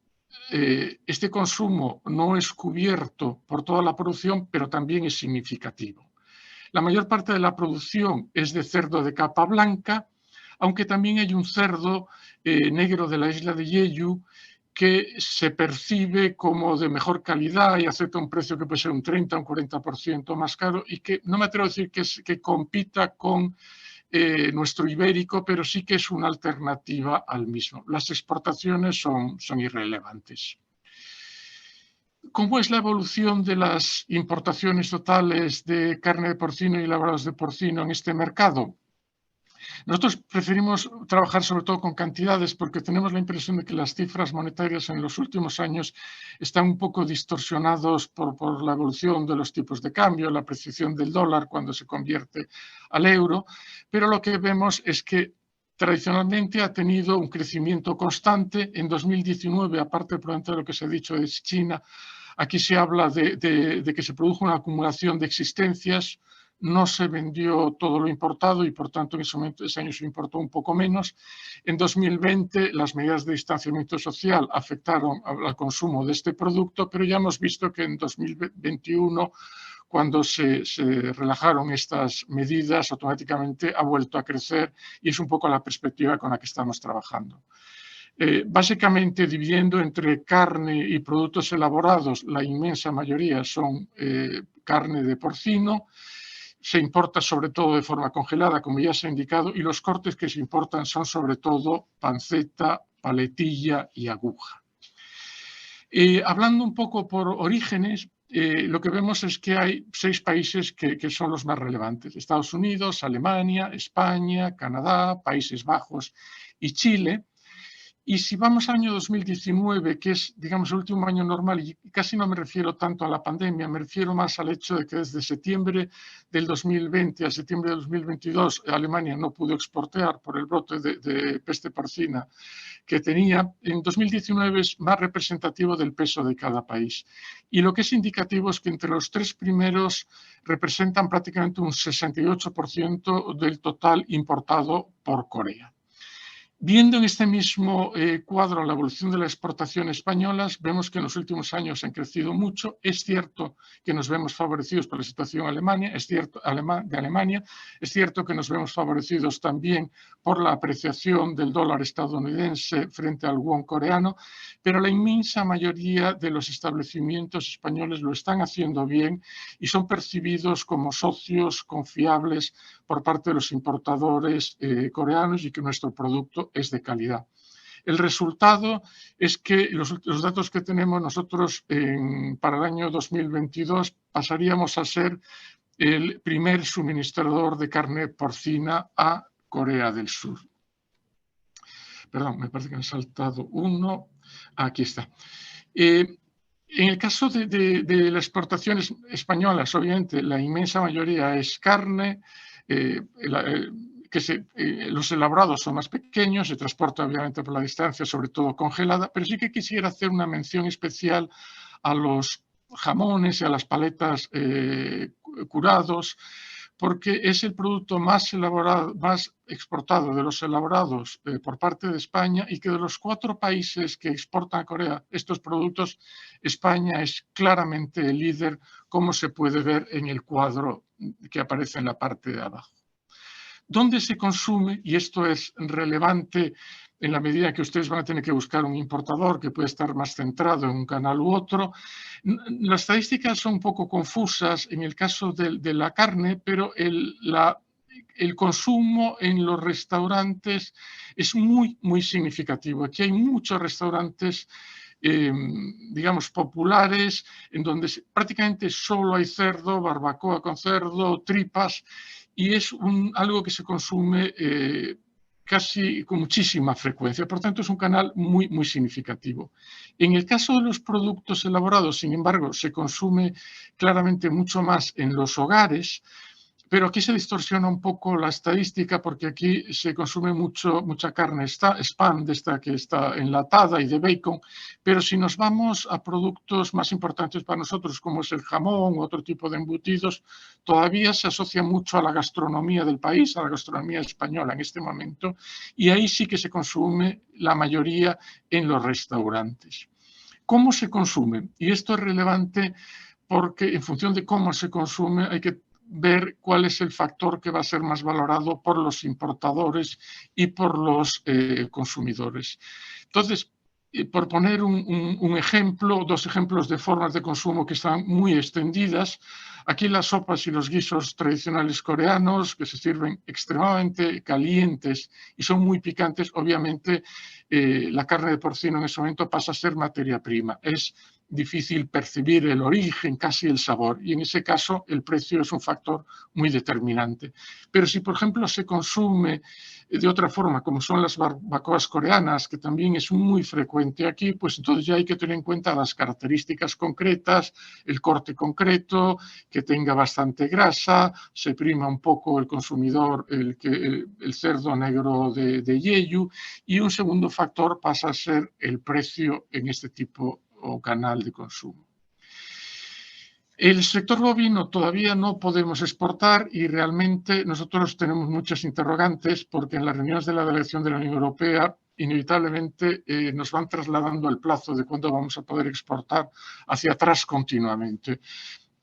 este consumo no es cubierto por toda la producción, pero también es significativo. La mayor parte de la producción es de cerdo de capa blanca, aunque también hay un cerdo negro de la isla de Jeju que se percibe como de mejor calidad y acepta un precio que puede ser un 30 o un 40% más caro, y que no me atrevo a decir que compita con nuestro ibérico, pero sí que es una alternativa al mismo. Las exportaciones son irrelevantes. ¿Cómo es la evolución de las importaciones totales de carne de porcino y elaborados de porcino en este mercado? Nosotros preferimos trabajar sobre todo con cantidades porque tenemos la impresión de que las cifras monetarias en los últimos años están un poco distorsionados por la evolución de los tipos de cambio, la apreciación del dólar cuando se convierte al euro, pero lo que vemos es que tradicionalmente ha tenido un crecimiento constante. En 2019, aparte probablemente de lo que se ha dicho de China, aquí se habla de que se produjo una acumulación de existencias. No se vendió todo lo importado y, por tanto, en ese año se importó un poco menos. En 2020, las medidas de distanciamiento social afectaron al consumo de este producto, pero ya hemos visto que en 2021, cuando se relajaron estas medidas, automáticamente ha vuelto a crecer y es un poco la perspectiva con la que estamos trabajando. Básicamente, dividiendo entre carne y productos elaborados, la inmensa mayoría son carne de porcino. Se importa sobre todo de forma congelada, como ya se ha indicado, y los cortes que se importan son sobre todo panceta, paletilla y aguja. Hablando un poco por orígenes, lo que vemos es que hay 6 países que son los más relevantes: Estados Unidos, Alemania, España, Canadá, Países Bajos y Chile. Y si vamos al año 2019, que es, digamos, el último año normal, y casi no me refiero tanto a la pandemia, me refiero más al hecho de que desde septiembre del 2020 a septiembre del 2022 Alemania no pudo exportar por el brote de peste porcina que tenía. En 2019 es más representativo del peso de cada país. Y lo que es indicativo es que entre los 3 primeros representan prácticamente un 68% del total importado por Corea. Viendo en este mismo cuadro la evolución de las exportaciones españolas, vemos que en los últimos años han crecido mucho. Es cierto que nos vemos favorecidos por la situación de Alemania, es cierto que nos vemos favorecidos también por la apreciación del dólar estadounidense frente al won coreano, pero la inmensa mayoría de los establecimientos españoles lo están haciendo bien y son percibidos como socios confiables por parte de los importadores coreanos, y que nuestro producto es de calidad. El resultado es que los datos que tenemos nosotros para el año 2022 pasaríamos a ser el primer suministrador de carne porcina a Corea del Sur. Perdón, me parece que me he saltado uno. Aquí está. En el caso de las exportaciones españolas, obviamente la inmensa mayoría es carne. Los elaborados son más pequeños, se transporta obviamente por la distancia, sobre todo congelada, pero sí que quisiera hacer una mención especial a los jamones y a las paletas curados, porque es el producto más elaborado, más exportado de los elaborados por parte de España, y que de los 4 países que exportan a Corea estos productos, España es claramente el líder, como se puede ver en el cuadro que aparece en la parte de abajo. ¿Dónde se consume? Y esto es relevante en la medida que ustedes van a tener que buscar un importador que puede estar más centrado en un canal u otro. Las estadísticas son un poco confusas en el caso de la carne, pero el consumo en los restaurantes es muy, muy significativo. Aquí hay muchos restaurantes digamos, populares, en donde prácticamente solo hay cerdo, barbacoa con cerdo, tripas, y es algo que se consume casi con muchísima frecuencia. Por tanto, es un canal muy, muy significativo. En el caso de los productos elaborados, sin embargo, se consume claramente mucho más en los hogares, pero aquí se distorsiona un poco la estadística, porque aquí se consume mucha carne spam, de esta que está enlatada, y de bacon, pero si nos vamos a productos más importantes para nosotros, como es el jamón u otro tipo de embutidos, todavía se asocia mucho a la gastronomía del país, a la gastronomía española en este momento, y ahí sí que se consume la mayoría en los restaurantes. ¿Cómo se consume? Y esto es relevante porque en función de cómo se consume hay que ver cuál es el factor que va a ser más valorado por los importadores y por los consumidores. Entonces, por poner un ejemplo, 2 ejemplos de formas de consumo que están muy extendidas, aquí las sopas y los guisos tradicionales coreanos, que se sirven extremadamente calientes y son muy picantes, obviamente la carne de porcino en ese momento pasa a ser materia prima. Es difícil percibir el origen, casi el sabor, y en ese caso el precio es un factor muy determinante. Pero si, por ejemplo, se consume de otra forma, como son las barbacoas coreanas, que también es muy frecuente aquí, pues entonces ya hay que tener en cuenta las características concretas, el corte concreto, que tenga bastante grasa, se prima un poco el consumidor el cerdo negro de Jeju, y un segundo factor pasa a ser el precio en este tipo o canal de consumo. El sector bovino todavía no podemos exportar, y realmente nosotros tenemos muchas interrogantes, porque en las reuniones de la delegación de la Unión Europea inevitablemente nos van trasladando el plazo de cuándo vamos a poder exportar hacia atrás continuamente.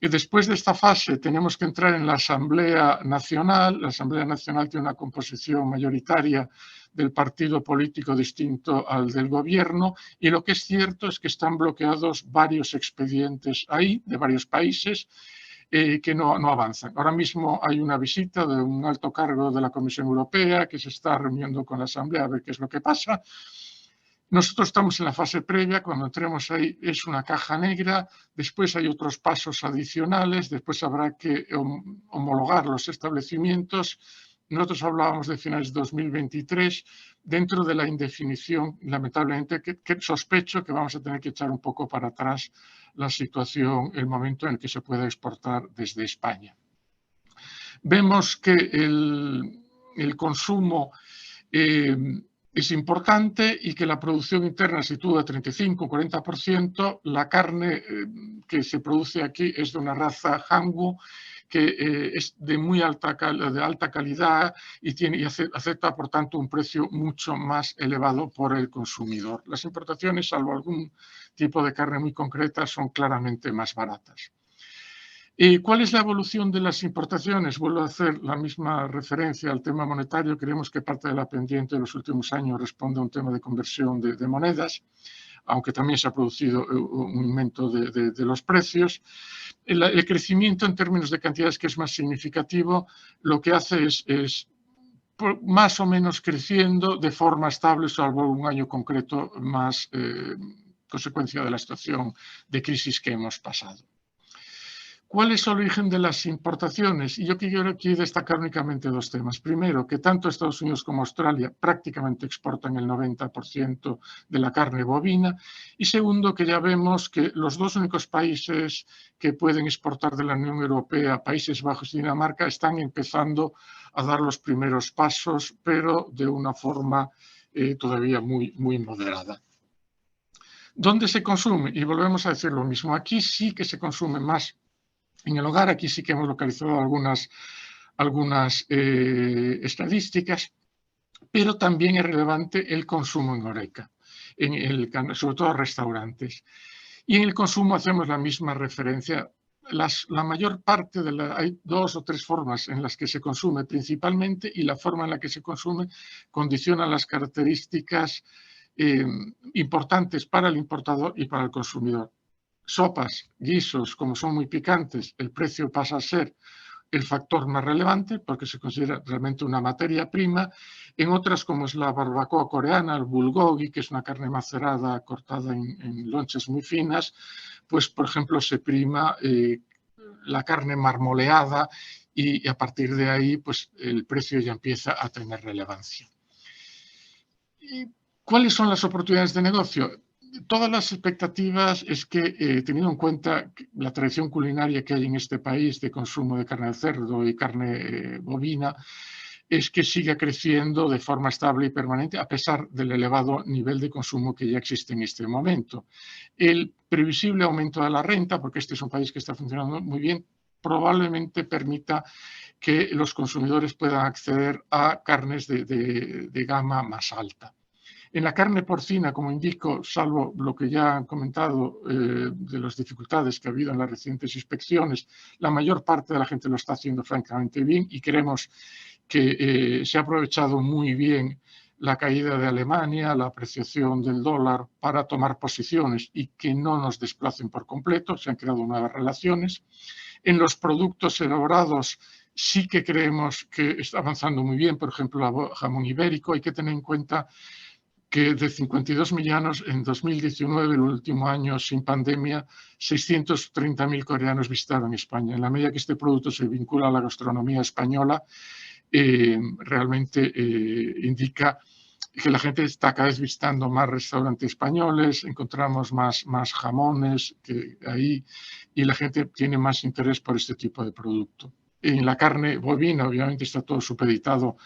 Y después de esta fase tenemos que entrar en la Asamblea Nacional. La Asamblea Nacional tiene una composición mayoritaria del partido político distinto al del gobierno, y lo que es cierto es que están bloqueados varios expedientes ahí de varios países que no avanzan. Ahora mismo hay una visita de un alto cargo de la Comisión Europea que se está reuniendo con la Asamblea a ver qué es lo que pasa. Nosotros estamos en la fase previa, cuando entremos ahí es una caja negra, después hay otros pasos adicionales, después habrá que homologar los establecimientos. Nosotros hablábamos de finales de 2023, dentro de la indefinición, lamentablemente, que sospecho que vamos a tener que echar un poco para atrás la situación, el momento en el que se pueda exportar desde España. Vemos que el consumo es importante y que la producción interna se sitúa a 35-40%. La carne que se produce aquí es de una raza Hangu, que es de muy alta calidad y acepta, por tanto, un precio mucho más elevado por el consumidor. Las importaciones, salvo algún tipo de carne muy concreta, son claramente más baratas. ¿Cuál es la evolución de las importaciones? Vuelvo a hacer la misma referencia al tema monetario. Creemos que parte de la pendiente de los últimos años responde a un tema de conversión de monedas, aunque también se ha producido un aumento de los precios. El crecimiento en términos de cantidades, que es más significativo, lo que hace es más o menos creciendo de forma estable, salvo un año concreto más consecuencia de la situación de crisis que hemos pasado. ¿Cuál es el origen de las importaciones? Y yo quiero aquí destacar únicamente dos temas. Primero, que tanto Estados Unidos como Australia prácticamente exportan el 90% de la carne bovina. Y segundo, que ya vemos que los dos únicos países que pueden exportar de la Unión Europea, Países Bajos y Dinamarca, están empezando a dar los primeros pasos, pero de una forma todavía muy moderada. ¿Dónde se consume? Y volvemos a decir lo mismo. Aquí sí que se consume más en el hogar. Aquí sí que hemos localizado algunas estadísticas, pero también es relevante el consumo en HoReCa, sobre todo restaurantes. Y en el consumo hacemos la misma referencia. La mayor parte hay 2 o 3 formas en las que se consume principalmente, y la forma en la que se consume condiciona las características importantes para el importador y para el consumidor. Sopas, guisos, como son muy picantes, el precio pasa a ser el factor más relevante porque se considera realmente una materia prima. En otras, como es la barbacoa coreana, el bulgogi, que es una carne macerada cortada en lonchas muy finas, pues por ejemplo se prima la carne marmoleada y a partir de ahí pues el precio ya empieza a tener relevancia. ¿Cuáles son las oportunidades de negocio? Todas las expectativas es que, teniendo en cuenta la tradición culinaria que hay en este país de consumo de carne de cerdo y carne bovina, es que siga creciendo de forma estable y permanente a pesar del elevado nivel de consumo que ya existe en este momento. El previsible aumento de la renta, porque este es un país que está funcionando muy bien, probablemente permita que los consumidores puedan acceder a carnes de gama más alta. En la carne porcina, como indico, salvo lo que ya han comentado de las dificultades que ha habido en las recientes inspecciones, la mayor parte de la gente lo está haciendo francamente bien y creemos que se ha aprovechado muy bien la caída de Alemania, la apreciación del dólar para tomar posiciones y que no nos desplacen por completo. Se han creado nuevas relaciones. En los productos elaborados sí que creemos que está avanzando muy bien. Por ejemplo, el jamón ibérico. Hay que tener en cuenta que de 52 millones en 2019, el último año sin pandemia, 630.000 coreanos visitaron España. En la medida que este producto se vincula a la gastronomía española, realmente indica que la gente está cada vez visitando más restaurantes españoles, encontramos más jamones que ahí y la gente tiene más interés por este tipo de producto. En la carne bovina, obviamente, está todo supeditado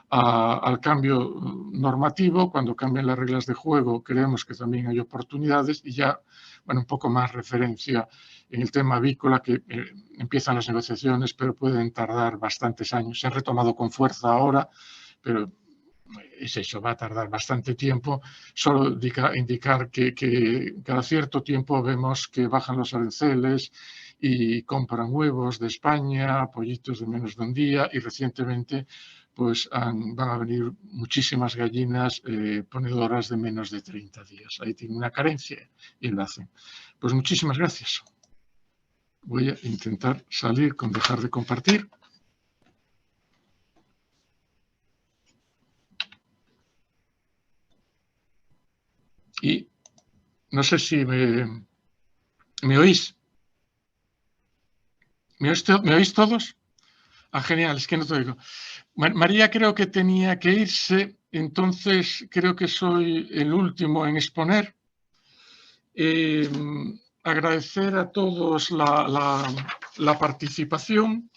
al cambio normativo. Cuando cambian las reglas de juego, creemos que también hay oportunidades y ya, bueno, un poco más referencia en el tema avícola, que empiezan las negociaciones, pero pueden tardar bastantes años. Se han retomado con fuerza ahora, pero es eso, va a tardar bastante tiempo. Solo indicar que cada cierto tiempo vemos que bajan los aranceles y compran huevos de España, pollitos de menos de un día, y recientemente pues van a venir muchísimas gallinas ponedoras de menos de 30 días. Ahí tienen una carencia y lo hacen. Pues muchísimas gracias. Voy a intentar salir con dejar de compartir. Y no sé si me oís. ¿Me oís todos? Ah, genial, es que no te oigo. María creo que tenía que irse, entonces creo que soy el último en exponer. Agradecer a todos la participación.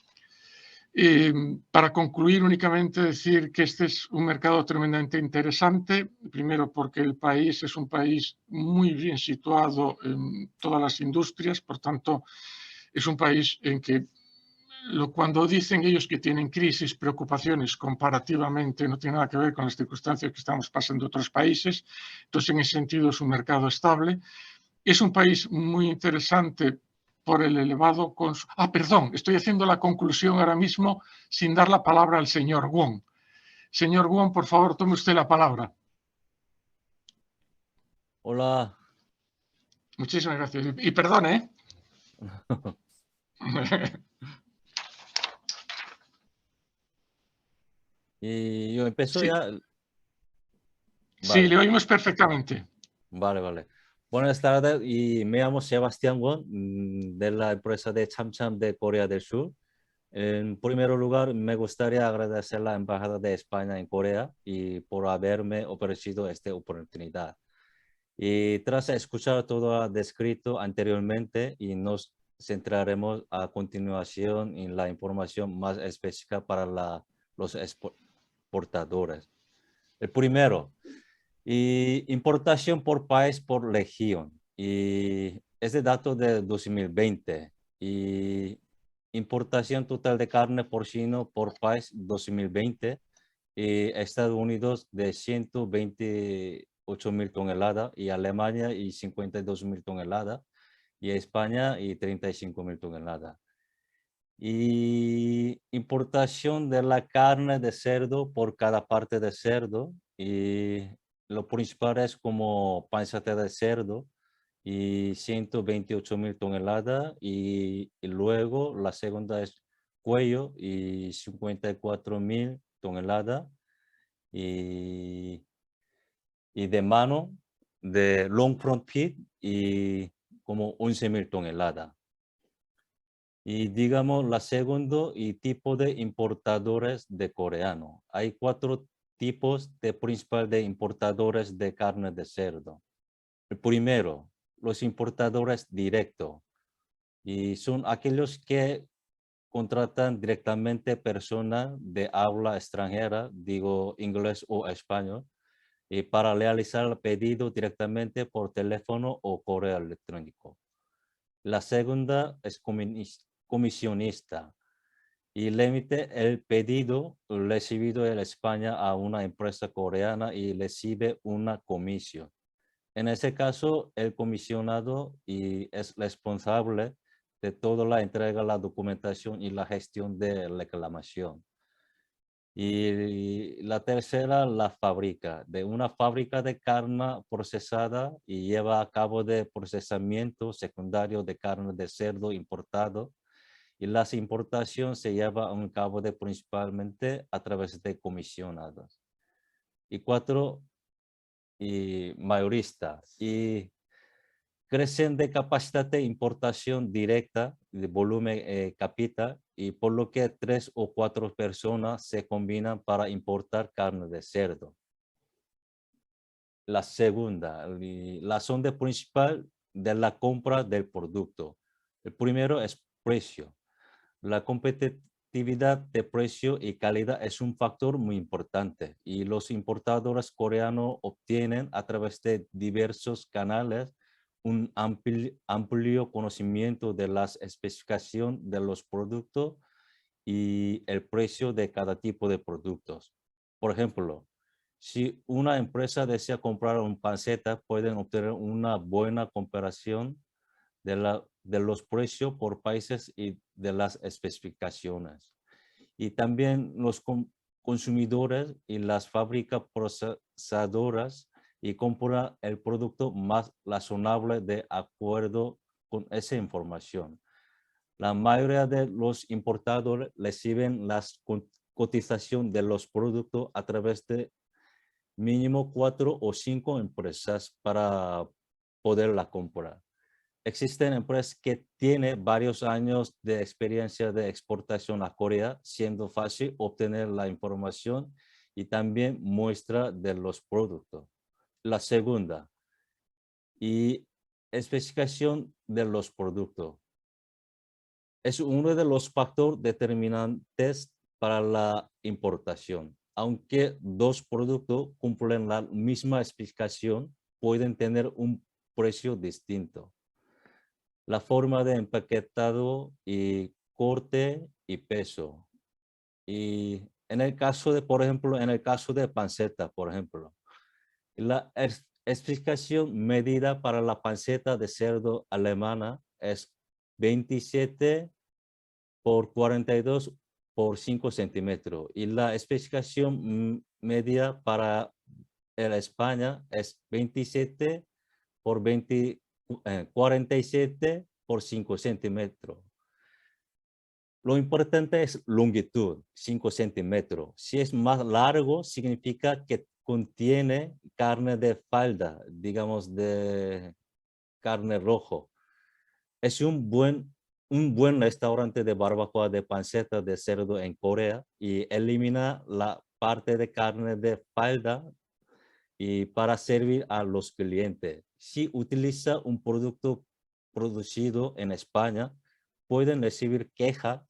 Para concluir, únicamente decir que este es un mercado tremendamente interesante, primero porque el país es un país muy bien situado en todas las industrias, por tanto, es un país en que cuando dicen ellos que tienen crisis, preocupaciones, comparativamente no tiene nada que ver con las circunstancias que estamos pasando en otros países, entonces en ese sentido es un mercado estable. Es un país muy interesante por el elevado consumo. Ah, perdón, estoy haciendo la conclusión ahora mismo sin dar la palabra al señor Wong. Señor Wong, por favor, tome usted la palabra. Hola. Muchísimas gracias. Y perdone, ¿eh? Y yo empiezo Sí, ya. sí, Vale, le oímos perfectamente. vale. Buenas tardes, y me llamo Sebastián Won, de la empresa de ChamCham de Corea del Sur. En primer lugar, me gustaría agradecer a la Embajada de España en Corea y por haberme ofrecido esta oportunidad. Y tras escuchar todo lo descrito anteriormente, y nos centraremos a continuación en la información más específica para los exportadores. El primero, importación por país por región. Y este dato de 2020. Y importación total de carne porcino por país 2020. Y Estados Unidos de 128.000 toneladas, y Alemania y 52.000 toneladas, y España y 35.000 toneladas. Y importación de la carne de cerdo por cada parte de cerdo, y lo principal es como panceta de cerdo y 128.000 toneladas, y luego la segunda es cuello y 54.000 toneladas, y de mano de long front pig y como 11.000 toneladas. Y digamos, la segunda y tipo de importadores de coreano. Hay 4 tipos de principal de importadores de carne de cerdo. El primero, los importadores directos, y son aquellos que contratan directamente personas de habla extranjera, digo inglés o español, y para realizar el pedido directamente por teléfono o correo electrónico. La segunda es comisionista, y remite el pedido recibido en España a una empresa coreana y recibe una comisión. En ese caso, el comisionado es responsable de toda la entrega, la documentación y la gestión de reclamación. Y la tercera, la fábrica, de una fábrica de carne procesada, y lleva a cabo de procesamiento secundario de carne de cerdo importado, y las importaciones se llevan a cabo principalmente a través de comisionados. Y 4, y mayorista, y crecen de capacidad de importación directa de volumen capital, y por lo que 3 o 4 personas se combinan para importar carne de cerdo. La segunda, la razón principal de la compra del producto. El primero es precio. La competitividad de precio y calidad es un factor muy importante, y los importadores coreanos obtienen a través de diversos canales un amplio conocimiento de las especificaciones de los productos y el precio de cada tipo de productos. Por ejemplo, si una empresa desea comprar un panceta, pueden obtener una buena comparación de los precios por países y de las especificaciones. Y también los consumidores y las fábricas procesadoras y compran el producto más razonable de acuerdo con esa información. La mayoría de los importadores reciben las cotización de los productos a través de mínimo 4 o 5 empresas para poderla comprar. Existen empresas que tienen varios años de experiencia de exportación a Corea, siendo fácil obtener la información y también muestra de los productos. La segunda, y especificación de los productos. Es uno de los factores determinantes para la importación. Aunque dos productos cumplen la misma especificación, pueden tener un precio distinto. La forma de empaquetado y corte y peso. Y en el caso de, por ejemplo, en el caso de panceta, por ejemplo, la especificación medida para la panceta de cerdo alemana es 27 por 42 por 5 centímetros. Y la especificación media para España es 27 por 47 por 5 centímetros. Lo importante es longitud, 5 centímetros. Si es más largo, significa que contiene carne de falda, digamos de carne rojo. Es un buen restaurante de barbacoa de panceta de cerdo en Corea y elimina la parte de carne de falda y para servir a los clientes. Si utiliza un producto producido en España, pueden recibir quejas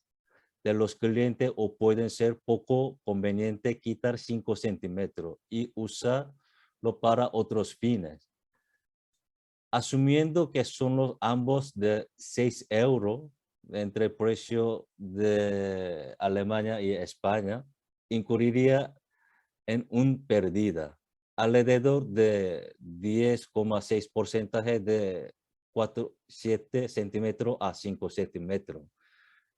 de los clientes o pueden ser poco conveniente quitar 5 centímetros y usarlo para otros fines. Asumiendo que son los ambos de 6 euros entre el precio de Alemania y España, incurriría en una pérdida alrededor de 10,6% de 7 centímetros a 5 centímetros.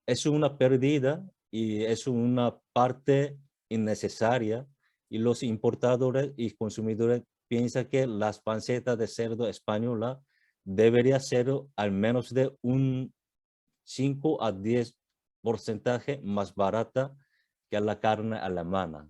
Es una pérdida y es una parte innecesaria y los importadores y consumidores piensan que las pancetas de cerdo española debería ser al menos de un 5 a 10% más barata que la carne alemana.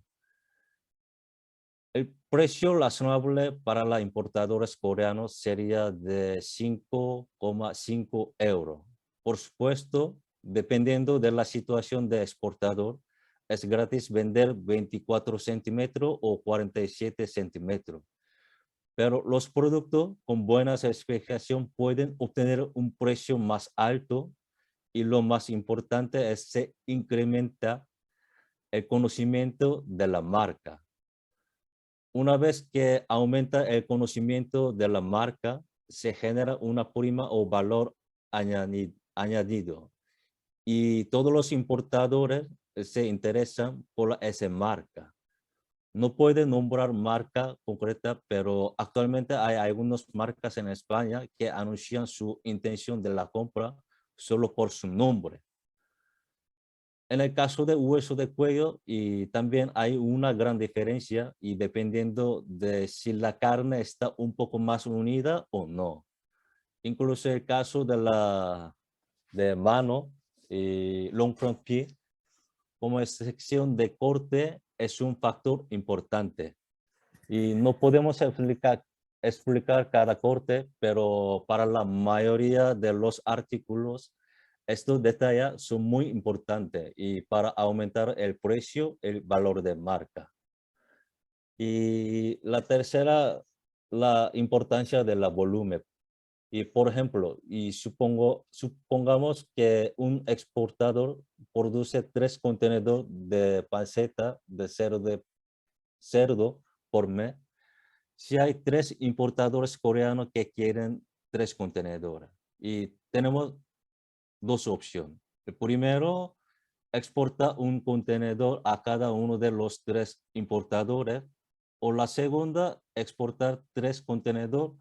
El precio razonable para los importadores coreanos sería de 5,5 euros. Por supuesto, dependiendo de la situación de exportador, es gratis vender 24 centímetros o 47 centímetros. Pero los productos con buenas especificaciones pueden obtener un precio más alto y lo más importante es que se incrementa el conocimiento de la marca. Una vez que aumenta el conocimiento de la marca, se genera una prima o valor añadido. Y todos los importadores se interesan por esa marca. No puede nombrar marca concreta, pero actualmente hay algunas marcas en España que anuncian su intención de la compra solo por su nombre. En el caso de hueso de cuello, y también hay una gran diferencia y dependiendo de si la carne está un poco más unida o no. Incluso el caso de mano y long front pie, como sección de corte, es un factor importante. Y no podemos explicar cada corte, pero para la mayoría de los artículos, estos detalles son muy importantes y para aumentar el precio, el valor de marca. Y la tercera, la importancia de la volumen. Y por ejemplo, supongamos que un exportador produce 3 contenedores de panceta de cerdo por mes. Si hay 3 importadores coreanos que quieren 3 contenedores y tenemos 2 opciones. El primero, exporta un contenedor a cada uno de los 3 importadores. O la segunda, exportar 3 contenedores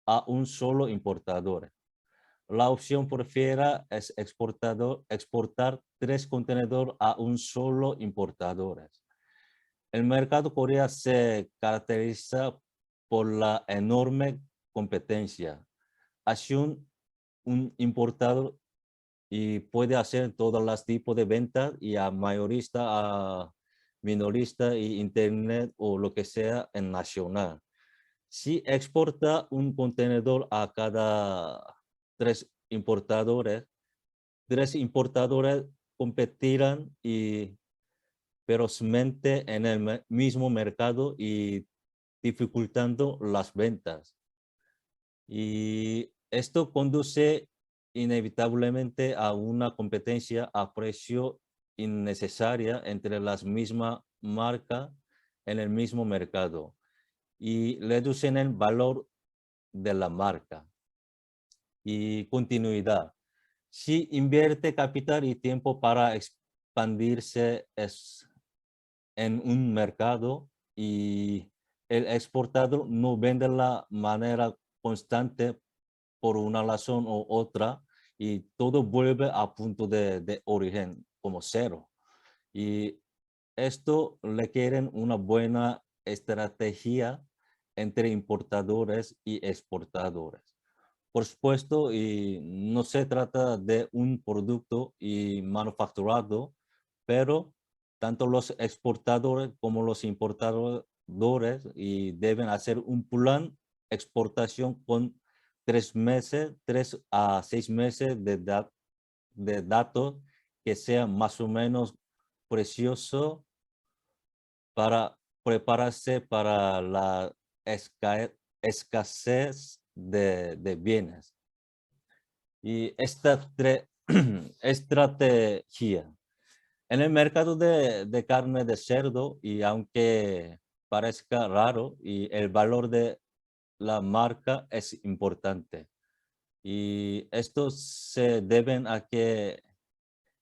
a un solo importador. La opción prefiera es exportar 3 contenedores a un solo importador. El mercado coreano se caracteriza por la enorme competencia. Así un importador y puede hacer todos los tipos de ventas y a mayorista minorista y internet o lo que sea en nacional. Si exporta un contenedor a cada 3 importadores, 3 importadores competirán ferozmente en el mismo mercado y dificultando las ventas. Y esto conduce inevitablemente a una competencia a precio innecesaria entre las mismas marcas en el mismo mercado y reducen el valor de la marca. Y continuidad. Si invierte capital y tiempo para expandirse en un mercado y el exportador no vende de la manera constante por una razón u otra y todo vuelve a punto de origen como cero. Y esto requiere una buena estrategia entre importadores y exportadores. Por supuesto, y no se trata de un producto y manufacturado, pero tanto los exportadores como los importadores y deben hacer un plan de exportación con 3 a 6 meses de datos que sea más o menos precioso para prepararse para la escasez de bienes. Y esta estrategia en el mercado de carne de cerdo, y aunque parezca raro, y el valor de la marca es importante. Y esto se debe a que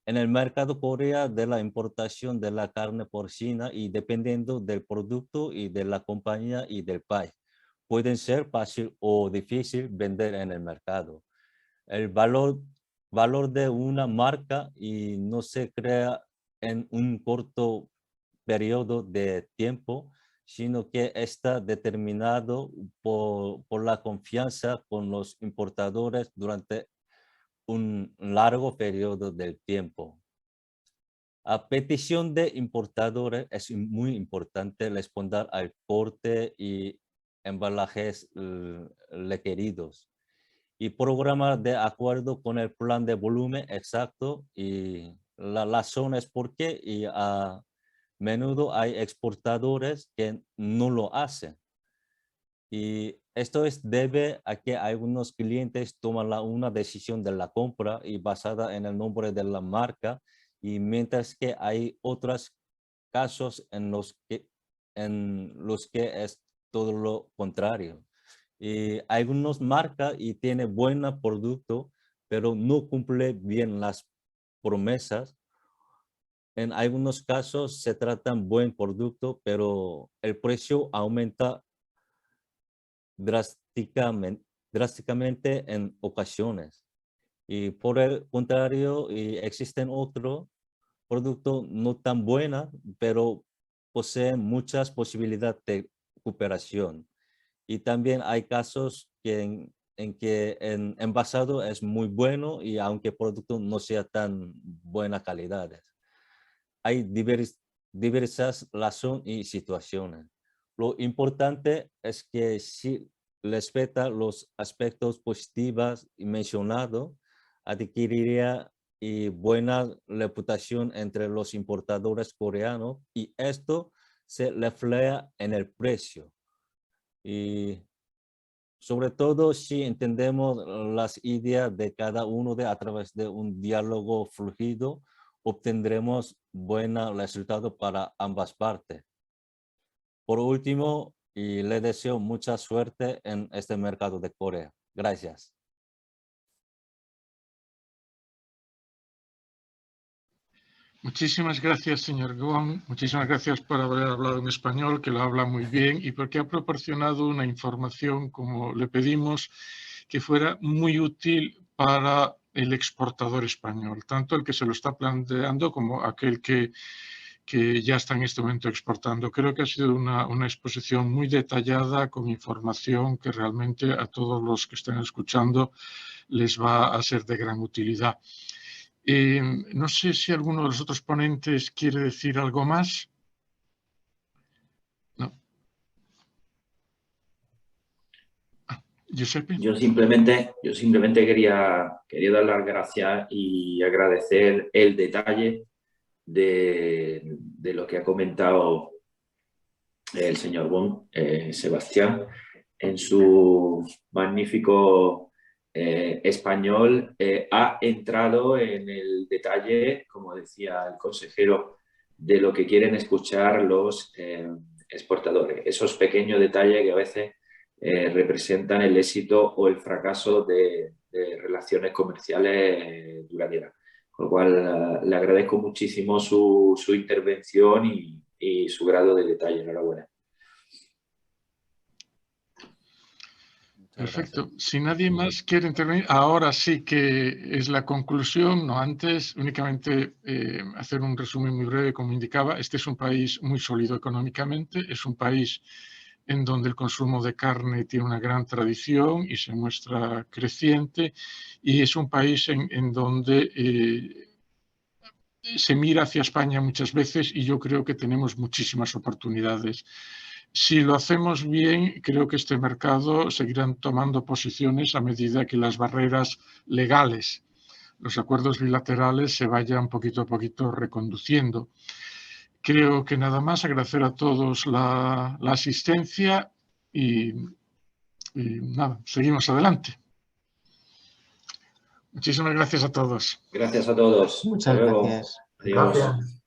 en el mercado Corea de la importación de la carne porcina y dependiendo del producto y de la compañía y del país, pueden ser fácil o difícil vender en el mercado. El valor de una marca y no se crea en un corto periodo de tiempo, sino que está determinado por la confianza con los importadores durante un largo periodo del tiempo. A petición de importadores es muy importante responder al porte y embalajes requeridos y programar de acuerdo con el plan de volumen exacto y la razón es porque y a menudo hay exportadores que no lo hacen. Y esto debe a que algunos clientes toman una decisión de la compra y basada en el nombre de la marca y mientras que hay otros casos en los que es todo lo contrario. Y algunos marcas y tiene buen producto, pero no cumple bien las promesas. En algunos casos se tratan buen producto, pero el precio aumenta drásticamente en ocasiones. Y por el contrario, existen otros productos no tan buenos, pero poseen muchas posibilidades de recuperación. Y también hay casos en que el envasado es muy bueno y aunque el producto no sea tan buena calidad. Hay diversas razones y situaciones. Lo importante es que si respeta los aspectos positivos mencionados, adquiriría buena reputación entre los importadores coreanos y esto se refleja en el precio. Y sobre todo si entendemos las ideas de cada uno a través de un diálogo fluido, obtendremos buenos resultados para ambas partes. Por último, le deseo mucha suerte en este mercado de Corea. Gracias. Muchísimas gracias, señor Wong. Muchísimas gracias por haber hablado en español, que lo habla muy bien, y porque ha proporcionado una información, como le pedimos, que fuera muy útil para el exportador español, tanto el que se lo está planteando como aquel que ya está en este momento exportando. Creo que ha sido una exposición muy detallada, con información que realmente a todos los que estén escuchando les va a ser de gran utilidad. No sé si alguno de los otros ponentes quiere decir algo más. Giuseppe. Yo simplemente quería dar las gracias y agradecer el detalle de lo que ha comentado el señor Bon, Sebastián, en su magnífico español. Ha entrado en el detalle, como decía el consejero, de lo que quieren escuchar los exportadores. Esos pequeños detalles que a veces representan el éxito o el fracaso de relaciones comerciales duraderas. Con lo cual, le agradezco muchísimo su intervención y su grado de detalle. Enhorabuena. Perfecto. Si nadie más quiere intervenir, ahora sí que es la conclusión, no antes, únicamente hacer un resumen muy breve, como indicaba. Este es un país muy sólido económicamente, es un país en donde el consumo de carne tiene una gran tradición y se muestra creciente, y es un país en donde se mira hacia España muchas veces y yo creo que tenemos muchísimas oportunidades. Si lo hacemos bien, creo que este mercado seguirán tomando posiciones a medida que las barreras legales, los acuerdos bilaterales, se vayan poquito a poquito reconduciendo. Creo que nada más, agradecer a todos la asistencia y nada, seguimos adelante. Muchísimas gracias a todos. Gracias a todos. Muchas Hasta luego. gracias. Adiós. Gracias.